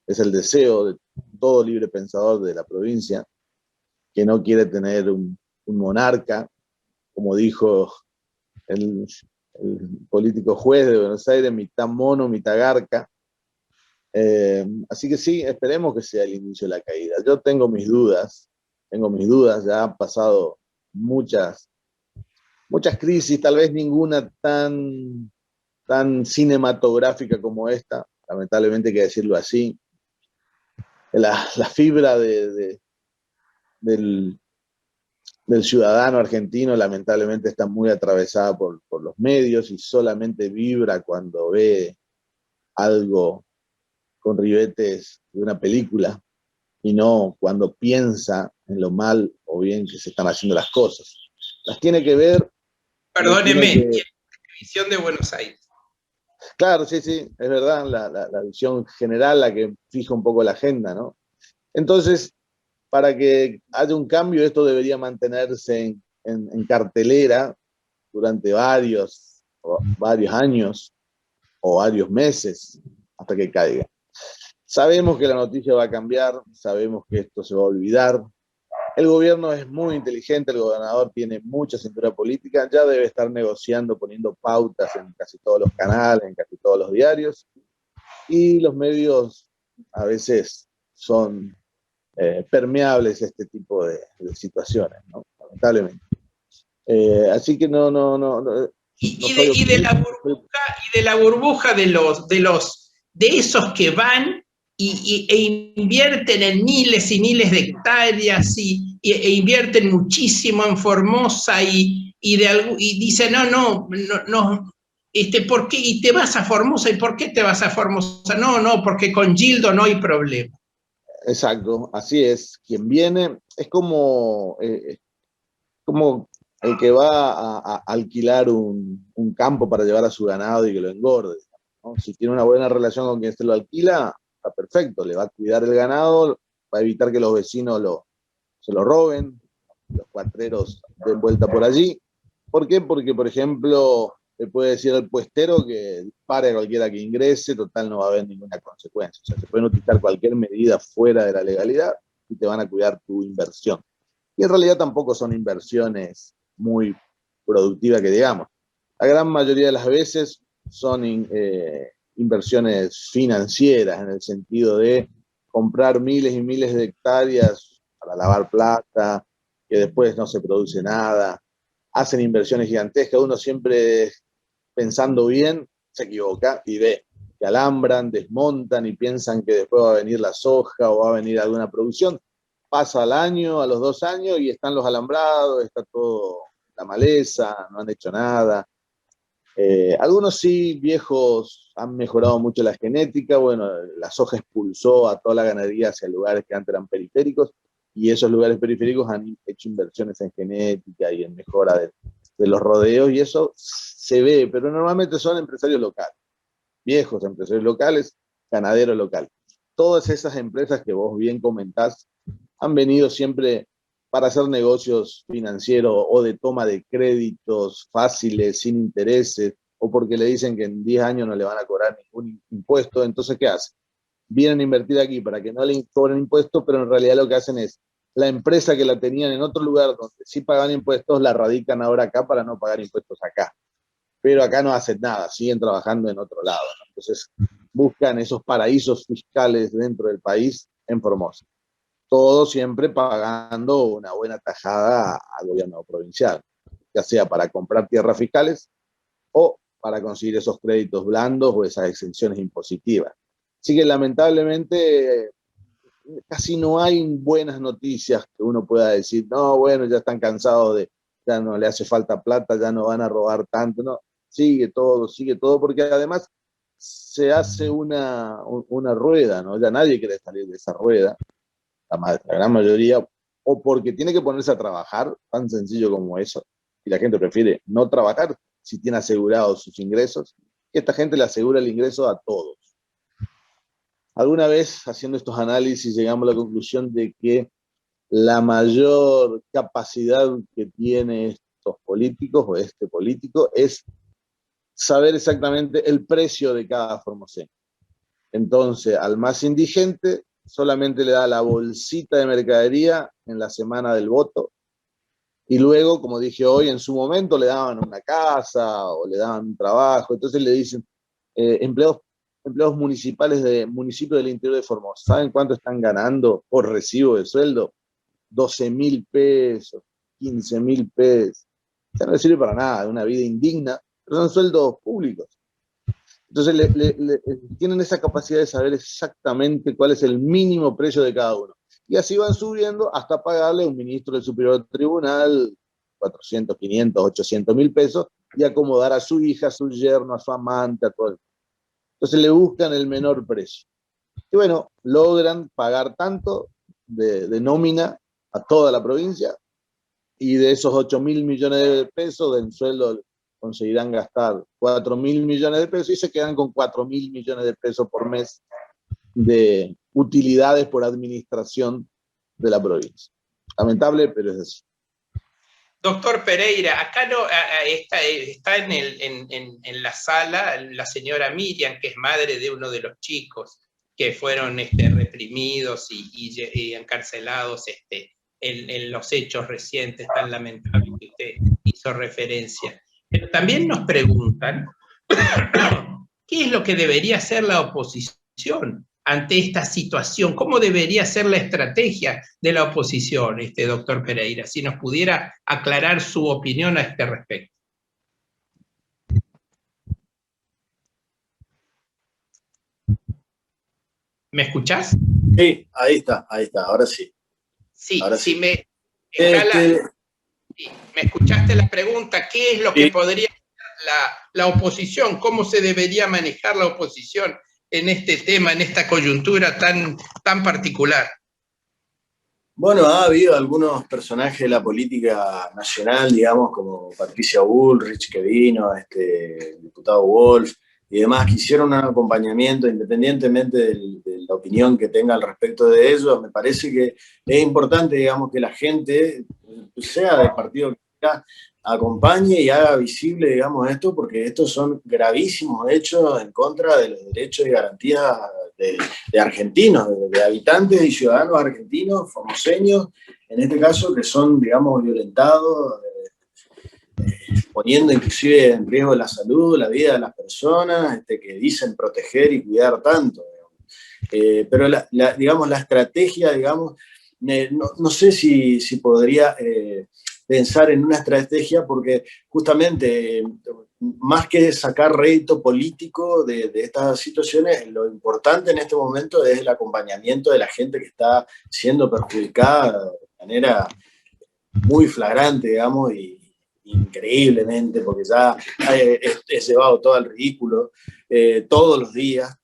es el deseo de todo libre pensador de la provincia, que no quiere tener un monarca, como dijo el político juez de Buenos Aires, mitad mono, mitad garca. Así que sí, esperemos que sea el inicio de la caída. Yo tengo mis dudas, ya han pasado muchas crisis, tal vez ninguna tan cinematográfica como esta, lamentablemente hay que decirlo así. La fibra del ciudadano argentino lamentablemente está muy atravesada por los medios y solamente vibra cuando ve algo con ribetes de una película y no cuando piensa en lo mal o bien que se están haciendo las cosas. Las tiene que ver. Perdóneme, la visión de Buenos Aires. Claro, sí, es verdad, la visión general, la que fija un poco la agenda, ¿no? Entonces, para que haya un cambio, esto debería mantenerse en cartelera durante varios años o varios meses hasta que caiga. Sabemos que la noticia va a cambiar, sabemos que esto se va a olvidar. El gobierno es muy inteligente, el gobernador tiene mucha cintura política, ya debe estar negociando, poniendo pautas en casi todos los canales, en casi todos los diarios, y los medios a veces son permeables a este tipo de situaciones, ¿no? Lamentablemente. Así que no y de la burbuja de esos que van e invierten en miles y miles de hectáreas e invierten muchísimo en Formosa y dicen no, ¿por qué? Y te vas a Formosa, ¿y por qué te vas a Formosa? No, porque con Gildo no hay problema. Exacto, así es. Quien viene es como el que va a alquilar un campo para llevar a su ganado y que lo engorde, ¿no? Si tiene una buena relación con quien se lo alquila, está perfecto, le va a cuidar el ganado, va a evitar que los vecinos se lo roben, los cuatreros den vuelta por allí. ¿Por qué? Porque, por ejemplo, le puede decir al puestero que dispare a cualquiera que ingrese, total no va a haber ninguna consecuencia. O sea, se pueden utilizar cualquier medida fuera de la legalidad y te van a cuidar tu inversión. Y en realidad tampoco son inversiones muy productiva que digamos. La gran mayoría de las veces son inversiones financieras, en el sentido de comprar miles y miles de hectáreas para lavar plata, que después no se produce nada. Hacen inversiones gigantescas, uno siempre pensando bien se equivoca y ve que alambran, desmontan y piensan que después va a venir la soja o va a venir alguna producción. Pasa al año, a los 2 años y están los alambrados, está todo la maleza, no han hecho nada. Algunos sí, viejos, han mejorado mucho la genética. Bueno, la soja expulsó a toda la ganadería hacia lugares que antes eran periféricos, y esos lugares periféricos han hecho inversiones en genética y en mejora de los rodeos, y eso se ve, pero normalmente son empresarios locales, viejos empresarios locales, ganaderos locales. Todas esas empresas que vos bien comentás han venido siempre para hacer negocios financieros o de toma de créditos fáciles, sin intereses, o porque le dicen que en 10 años no le van a cobrar ningún impuesto. Entonces, ¿qué hacen? Vienen a invertir aquí para que no le cobren impuestos, pero en realidad lo que hacen es, la empresa que la tenían en otro lugar donde sí pagaban impuestos, la radican ahora acá para no pagar impuestos acá. Pero acá no hacen nada, siguen trabajando en otro lado, ¿no? Entonces, buscan esos paraísos fiscales dentro del país en Formosa. Todo siempre pagando una buena tajada al gobierno provincial, ya sea para comprar tierras fiscales o para conseguir esos créditos blandos o esas exenciones impositivas. Así que lamentablemente casi no hay buenas noticias que uno pueda decir, no, bueno, ya están cansados ya no le hace falta plata, ya no van a robar tanto, no, sigue todo, porque además se hace una rueda, ¿no? Ya nadie quiere salir de esa rueda, la gran mayoría, o porque tiene que ponerse a trabajar, tan sencillo como eso, y la gente prefiere no trabajar si tiene asegurados sus ingresos, que esta gente le asegura el ingreso a todos. Alguna vez, haciendo estos análisis, llegamos a la conclusión de que la mayor capacidad que tiene estos políticos, o este político, es saber exactamente el precio de cada formoseño. Entonces, al más indigente solamente le da la bolsita de mercadería en la semana del voto, y luego, como dije hoy, en su momento le daban una casa o le daban un trabajo. Entonces le dicen, empleados municipales de municipios del interior de Formosa, ¿saben cuánto están ganando por recibo de sueldo? 12.000 pesos, 15.000 pesos. O sea, no les sirve para nada, una vida indigna, pero son sueldos públicos. Entonces tienen esa capacidad de saber exactamente cuál es el mínimo precio de cada uno. Y así van subiendo hasta pagarle a un ministro del Superior Tribunal 400, 500, 800.000 pesos y acomodar a su hija, a su yerno, a su amante, a todo el mundo. Entonces le buscan el menor precio. Y bueno, logran pagar tanto de nómina a toda la provincia, y de esos 8.000 millones de pesos en sueldo conseguirán gastar 4.000 millones de pesos y se quedan con 4.000 millones de pesos por mes de utilidades por administración de la provincia. Lamentable, pero es así. Doctor Pereira, acá no, está en la sala la señora Miriam, que es madre de uno de los chicos que fueron reprimidos y encarcelados en los hechos recientes tan lamentables que usted hizo referencia. Pero también nos preguntan qué es lo que debería hacer la oposición ante esta situación, cómo debería ser la estrategia de la oposición, doctor Pereira, si nos pudiera aclarar su opinión a este respecto. ¿Me escuchás? Sí, ahí está, ahora sí. Sí, ahora sí. Me escuchaste la pregunta, ¿qué es lo que podría hacer la oposición? ¿Cómo se debería manejar la oposición en este tema, en esta coyuntura tan particular? Bueno, ha habido algunos personajes de la política nacional, digamos, como Patricia Bullrich, que vino, el diputado Wolf y demás, que hicieron un acompañamiento independientemente de la opinión que tenga al respecto de ellos. Me parece que es importante, digamos, que la gente, sea del partido que sea, acompañe y haga visible, digamos, esto, porque estos son gravísimos hechos en contra de los derechos y garantías de argentinos, de habitantes y ciudadanos argentinos, formoseños, en este caso, que son, digamos, violentados poniendo inclusive en riesgo la salud, la vida de las personas, que dicen proteger y cuidar tanto. Pero digamos, la estrategia, digamos, no sé si podría pensar en una estrategia, porque justamente, más que sacar rédito político de estas situaciones, lo importante en este momento es el acompañamiento de la gente que está siendo perjudicada de manera muy flagrante, digamos, y increíblemente, porque ya es llevado todo al ridículo. Todos los días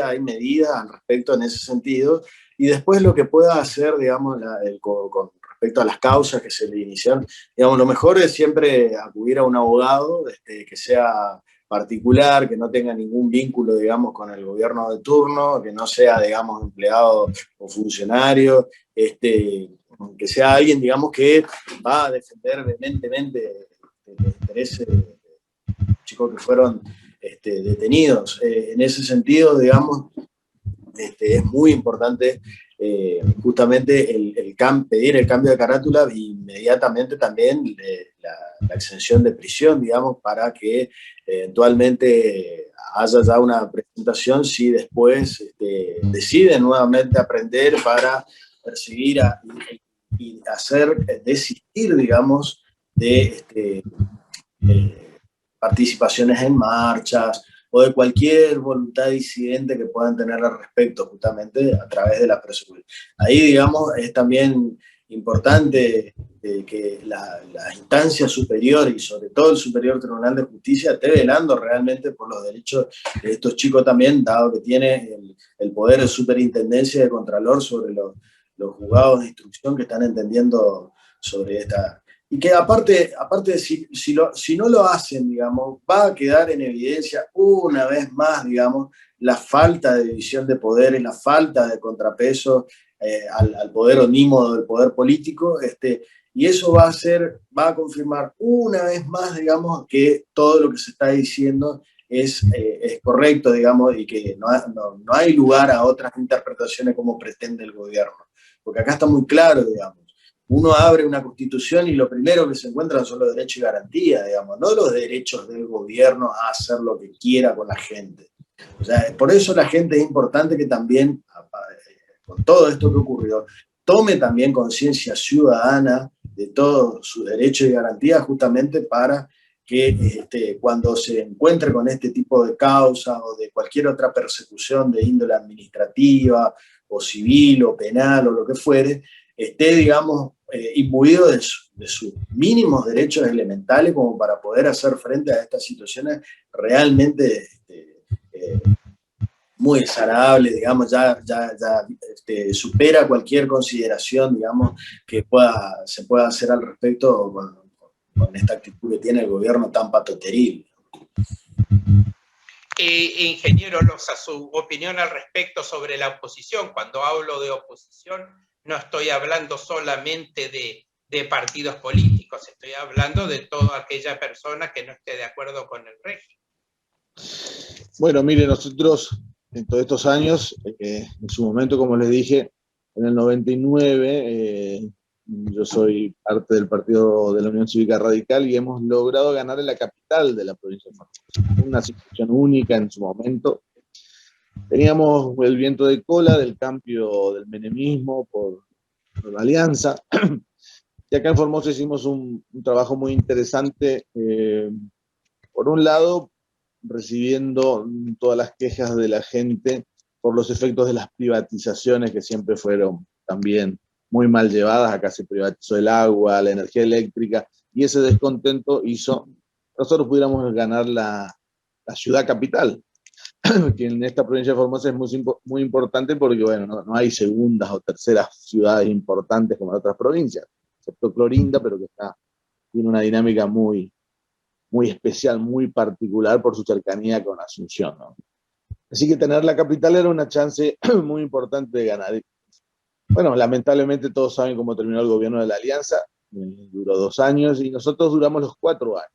hay medidas al respecto en ese sentido, y después lo que pueda hacer, digamos, con respecto a las causas que se le iniciaron, digamos, lo mejor es siempre acudir a un abogado que sea particular, que no tenga ningún vínculo, digamos, con el gobierno de turno, que no sea, digamos, empleado o funcionario, que sea alguien, digamos, que va a defender vehementemente los intereses de los chicos que fueron detenidos. En ese sentido, digamos, es muy importante justamente pedir el cambio de carátula e inmediatamente también la exención de prisión, digamos, para que eventualmente haya ya una presentación si después deciden nuevamente aprender para perseguir y hacer desistir, digamos, de participaciones en marchas o de cualquier voluntad disidente que puedan tener al respecto, justamente a través de la persecución. Ahí, digamos, es también importante que la instancia superior y sobre todo el Superior Tribunal de Justicia esté velando realmente por los derechos de estos chicos también, dado que tiene el poder de superintendencia y de contralor sobre los juzgados de instrucción que están entendiendo sobre esta. Y que aparte si no lo hacen, digamos, va a quedar en evidencia una vez más, digamos, la falta de división de poderes, la falta de contrapeso al poder onímodo del poder político, y eso va a confirmar una vez más, digamos, que todo lo que se está diciendo es correcto, digamos, y que no hay lugar a otras interpretaciones como pretende el gobierno. Porque acá está muy claro, digamos. Uno abre una constitución y lo primero que se encuentran son los derechos y garantías, digamos, no los derechos del gobierno a hacer lo que quiera con la gente. O sea, por eso la gente es importante que también, con todo esto que ocurrió, tome también conciencia ciudadana de todos sus derechos y garantías, justamente para que cuando se encuentre con este tipo de causa o de cualquier otra persecución de índole administrativa o civil o penal o lo que fuere, esté, digamos, imbuido de sus mínimos derechos elementales como para poder hacer frente a estas situaciones realmente muy desagradables, digamos, ya supera cualquier consideración, digamos, que se pueda hacer al respecto con esta actitud que tiene el gobierno tan patoteril. Ingeniero Loza, su opinión al respecto sobre la oposición. Cuando hablo de oposición, no estoy hablando solamente de partidos políticos, estoy hablando de toda aquella persona que no esté de acuerdo con el régimen. Bueno, mire, nosotros en todos estos años, en su momento, como les dije, en el 99, yo soy parte del partido de la Unión Cívica Radical y hemos logrado ganar en la capital de la provincia de Formosa. Una situación única en su momento. Teníamos el viento de cola del cambio del menemismo por la alianza. Y acá en Formosa hicimos un trabajo muy interesante. Por un lado, recibiendo todas las quejas de la gente por los efectos de las privatizaciones que siempre fueron también muy mal llevadas. Acá se privatizó el agua, la energía eléctrica, y ese descontento hizo que nosotros pudiéramos ganar la ciudad capital, que en esta provincia de Formosa es muy importante porque, bueno, no hay segundas o terceras ciudades importantes como en otras provincias, excepto Clorinda, pero que tiene una dinámica muy especial, muy particular por su cercanía con Asunción, ¿no? Así que tener la capital era una chance muy importante de ganar. Bueno, lamentablemente todos saben cómo terminó el gobierno de la Alianza, duró 2 años y nosotros duramos los 4 años.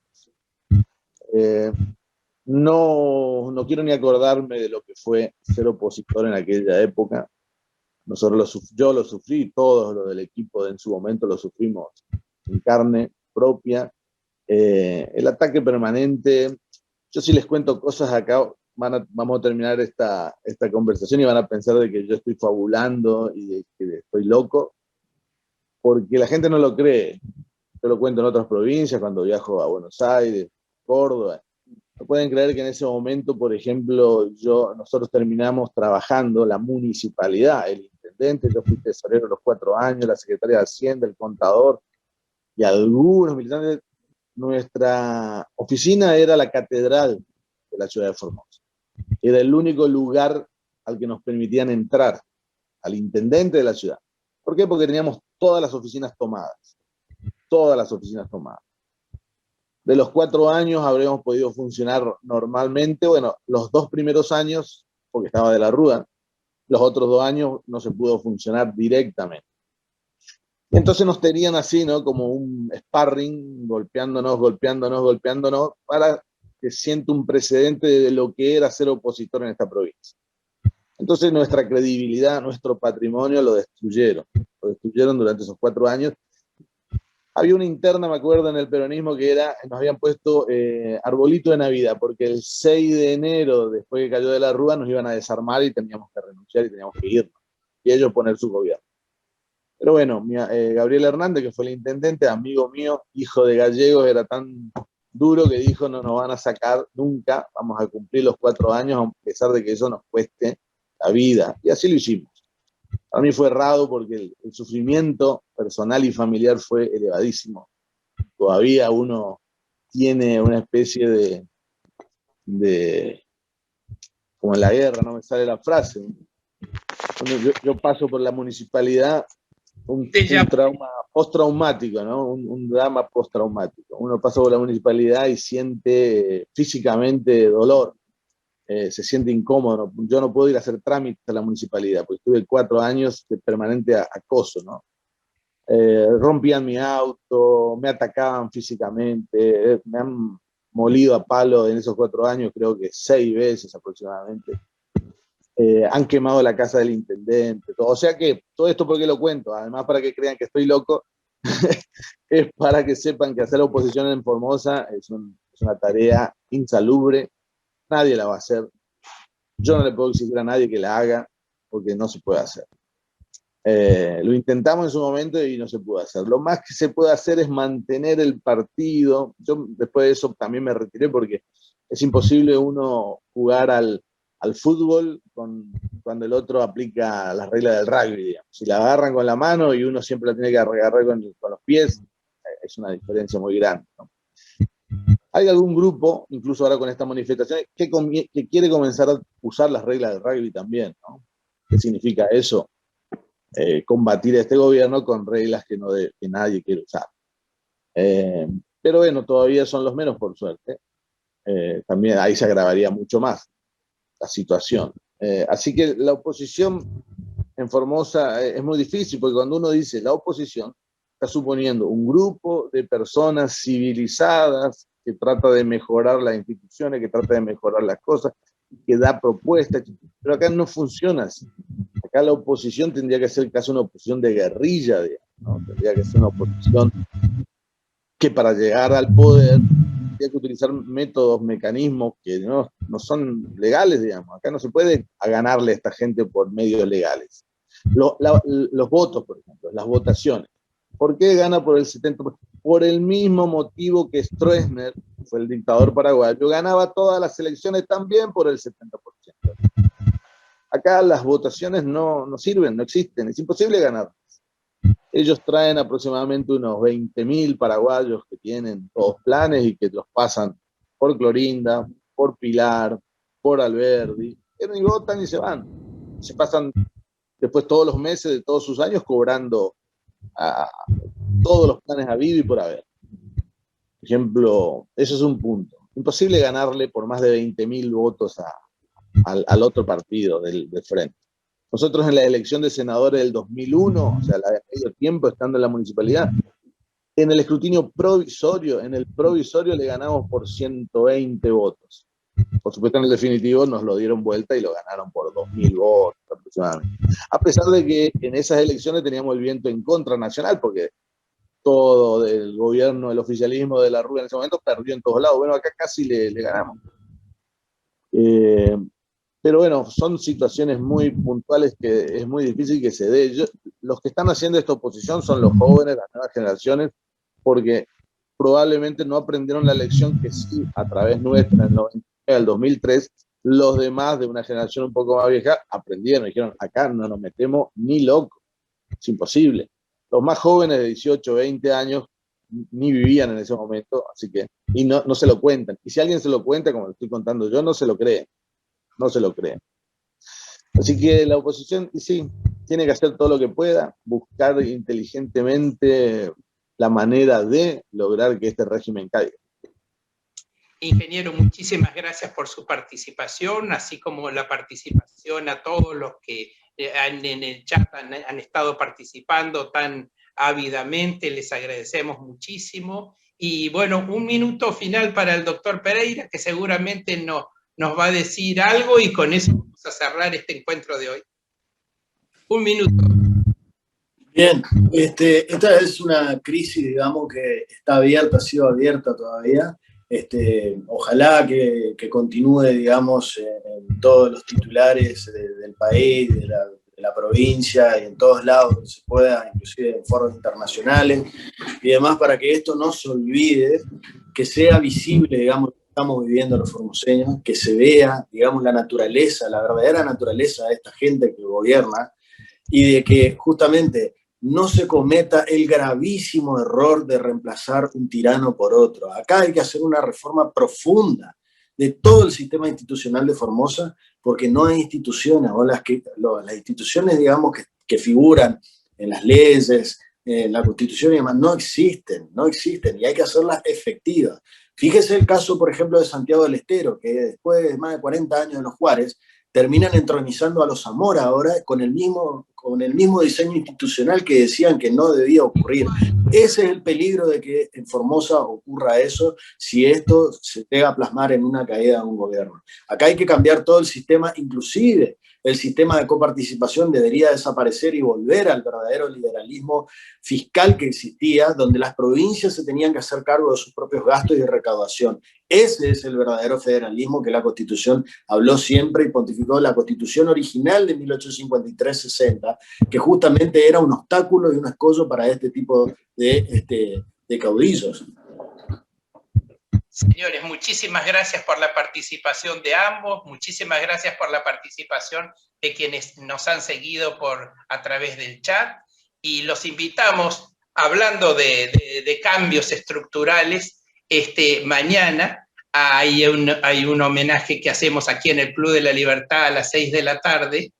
No quiero ni acordarme de lo que fue ser opositor en aquella época. Yo lo sufrí, todos los del equipo en su momento lo sufrimos en carne propia. El ataque permanente, yo sí les cuento cosas acá, vamos a terminar esta conversación y van a pensar de que yo estoy fabulando y de que estoy loco, porque la gente no lo cree. Yo lo cuento en otras provincias, cuando viajo a Buenos Aires, Córdoba. No pueden creer que en ese momento, por ejemplo, nosotros terminamos trabajando, la municipalidad, el intendente, yo fui tesorero los 4 años, la secretaria de Hacienda, el contador y algunos militantes. Nuestra oficina era la catedral de la ciudad de Formosa. Era el único lugar al que nos permitían entrar, al intendente de la ciudad. ¿Por qué? Porque teníamos todas las oficinas tomadas. Todas las oficinas tomadas. De los 4 años habremos podido funcionar normalmente. Bueno, los 2 primeros años, porque estaba de la Rúa, los otros 2 años no se pudo funcionar directamente. Y entonces nos tenían así, ¿no? Como un sparring, golpeándonos, para que sienta un precedente de lo que era ser opositor en esta provincia. Entonces nuestra credibilidad, nuestro patrimonio lo destruyeron durante esos 4 años. Había una interna, me acuerdo, en el peronismo que nos habían puesto arbolito de Navidad, porque el 6 de enero, después que cayó de la Rúa, nos iban a desarmar y teníamos que renunciar y teníamos que irnos. Y ellos poner su gobierno. Pero bueno, Gabriel Hernández, que fue el intendente, amigo mío, hijo de gallegos, era tan duro que dijo: no nos van a sacar nunca, vamos a cumplir los 4 años, a pesar de que eso nos cueste la vida. Y así lo hicimos. Para mí fue errado porque el sufrimiento personal y familiar fue elevadísimo. Todavía uno tiene una especie de como en la guerra, no me sale la frase. Yo paso por la municipalidad, un trauma postraumático, ¿no? Un drama postraumático. Uno pasa por la municipalidad y siente físicamente dolor, se siente incómodo. Yo no puedo ir a hacer trámites a la municipalidad, porque estuve 4 años de permanente acoso, ¿no? Rompían mi auto, me atacaban físicamente, me han molido a palo en esos 4 años, creo que 6 veces aproximadamente. Han quemado la casa del intendente, todo. O sea que todo esto, ¿por qué lo cuento? Además, para que crean que estoy loco, es para que sepan que hacer oposición en Formosa es una tarea insalubre, nadie la va a hacer, yo no le puedo exigir a nadie que la haga, porque no se puede hacer. Lo intentamos en su momento y no se pudo hacer. Lo más que se puede hacer es mantener el partido. Yo después de eso también me retiré, porque es imposible uno jugar al fútbol cuando el otro aplica las reglas del rugby, digamos. Si la agarran con la mano y uno siempre la tiene que agarrar con los pies, es una diferencia muy grande, ¿no? Hay algún grupo, incluso ahora con esta manifestación, que quiere comenzar a usar las reglas del rugby también, ¿no? ¿Qué significa eso? Combatir a este gobierno con reglas que nadie quiere usar. Pero bueno, todavía son los menos, por suerte. También ahí se agravaría mucho más la situación. Así que la oposición en Formosa es muy difícil, porque cuando uno dice la oposición, está suponiendo un grupo de personas civilizadas que trata de mejorar las instituciones, que trata de mejorar las cosas, que da propuestas, pero acá no funciona así. Acá la oposición tendría que ser casi una oposición de guerrilla, digamos, ¿no? Tendría que ser una oposición que para llegar al poder tendría que utilizar métodos, mecanismos que no son legales, digamos. Acá no se puede ganarle a esta gente por medios legales. Los votos, por ejemplo, las votaciones. ¿Por qué gana por el 70%? Por el mismo motivo que Stroessner, fue el dictador paraguayo, ganaba todas las elecciones también por el 70%. Acá las votaciones no sirven, no existen, es imposible ganar. Ellos traen aproximadamente unos 20.000 paraguayos que tienen todos planes y que los pasan por Clorinda, por Pilar, por Alberdi, y votan y se van. Se pasan después todos los meses de todos sus años cobrando a todos los planes habido y por haber. Por ejemplo, eso es un punto. Imposible ganarle por más de 20.000 votos al otro partido del frente. Nosotros en la elección de senadores del 2001, o sea, la de medio tiempo estando en la municipalidad, en el escrutinio provisorio, le ganamos por 120 votos. Por supuesto, en el definitivo nos lo dieron vuelta y lo ganaron por 2.000 votos aproximadamente. A pesar de que en esas elecciones teníamos el viento en contra nacional, porque todo, del gobierno, el oficialismo de la Rúa en ese momento, perdió en todos lados. Bueno, acá casi le ganamos. Pero bueno, son situaciones muy puntuales que es muy difícil que se dé. Los que están haciendo esta oposición son los jóvenes, las nuevas generaciones, porque probablemente no aprendieron la lección que sí, a través nuestra, en el 99 al 2003, los demás de una generación un poco más vieja aprendieron, dijeron, acá no nos metemos ni loco, es imposible. Los más jóvenes de 18, 20 años ni vivían en ese momento, así que, y no se lo cuentan. Y si alguien se lo cuenta, como lo estoy contando yo, no se lo creen. No se lo creen. Así que la oposición, sí, tiene que hacer todo lo que pueda, buscar inteligentemente la manera de lograr que este régimen caiga. Ingeniero, muchísimas gracias por su participación, así como la participación a todos los que en el chat han estado participando tan ávidamente, les agradecemos muchísimo. Y bueno, un minuto final para el doctor Pereira, que seguramente nos va a decir algo y con eso vamos a cerrar este encuentro de hoy. Un minuto. Bien, esta es una crisis, digamos, que está abierta, ha sido abierta todavía. Ojalá que continúe, digamos, en todos los titulares del país, de la provincia y en todos lados donde se pueda, inclusive en foros internacionales y demás, para que esto no se olvide, que sea visible, digamos, estamos viviendo los formoseños, que se vea, digamos, la naturaleza, la verdadera naturaleza de esta gente que gobierna, y de que justamente no se cometa el gravísimo error de reemplazar un tirano por otro. Acá hay que hacer una reforma profunda de todo el sistema institucional de Formosa, porque no hay instituciones, o las instituciones, digamos, que figuran en las leyes, en la Constitución y demás, no existen, y hay que hacerlas efectivas. Fíjese el caso, por ejemplo, de Santiago del Estero, que después de más de 40 años de los Juárez, terminan entronizando a los Zamora ahora con el mismo diseño institucional que decían que no debía ocurrir. Ese es el peligro de que en Formosa ocurra eso, si esto se llega a plasmar en una caída de un gobierno. Acá hay que cambiar todo el sistema, inclusive el sistema de coparticipación debería desaparecer y volver al verdadero liberalismo fiscal que existía, donde las provincias se tenían que hacer cargo de sus propios gastos y de recaudación. Ese es el verdadero federalismo que la Constitución habló siempre y pontificó, la Constitución original de 1853-60, que justamente era un obstáculo y un escollo para este tipo de caudillos. Señores, muchísimas gracias por la participación de ambos, muchísimas gracias por la participación de quienes nos han seguido a través del chat, y los invitamos, hablando de cambios estructurales, mañana hay un homenaje que hacemos aquí en el Club de la Libertad a las 6 de la tarde,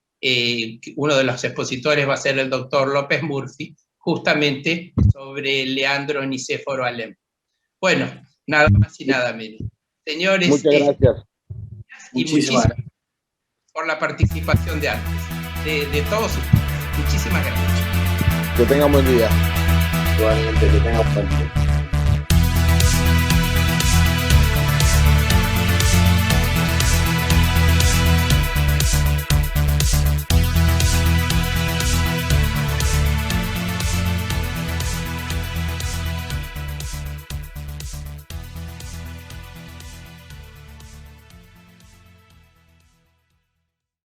uno de los expositores va a ser el doctor López Murphy, justamente sobre Leandro Nicéforo Alem. Bueno, nada más y nada menos. Señores, muchas gracias. Y muchísimas gracias por la participación de antes, de todos ustedes. Muchísimas gracias. Que tengan buen día. Igualmente, que tengan buen día.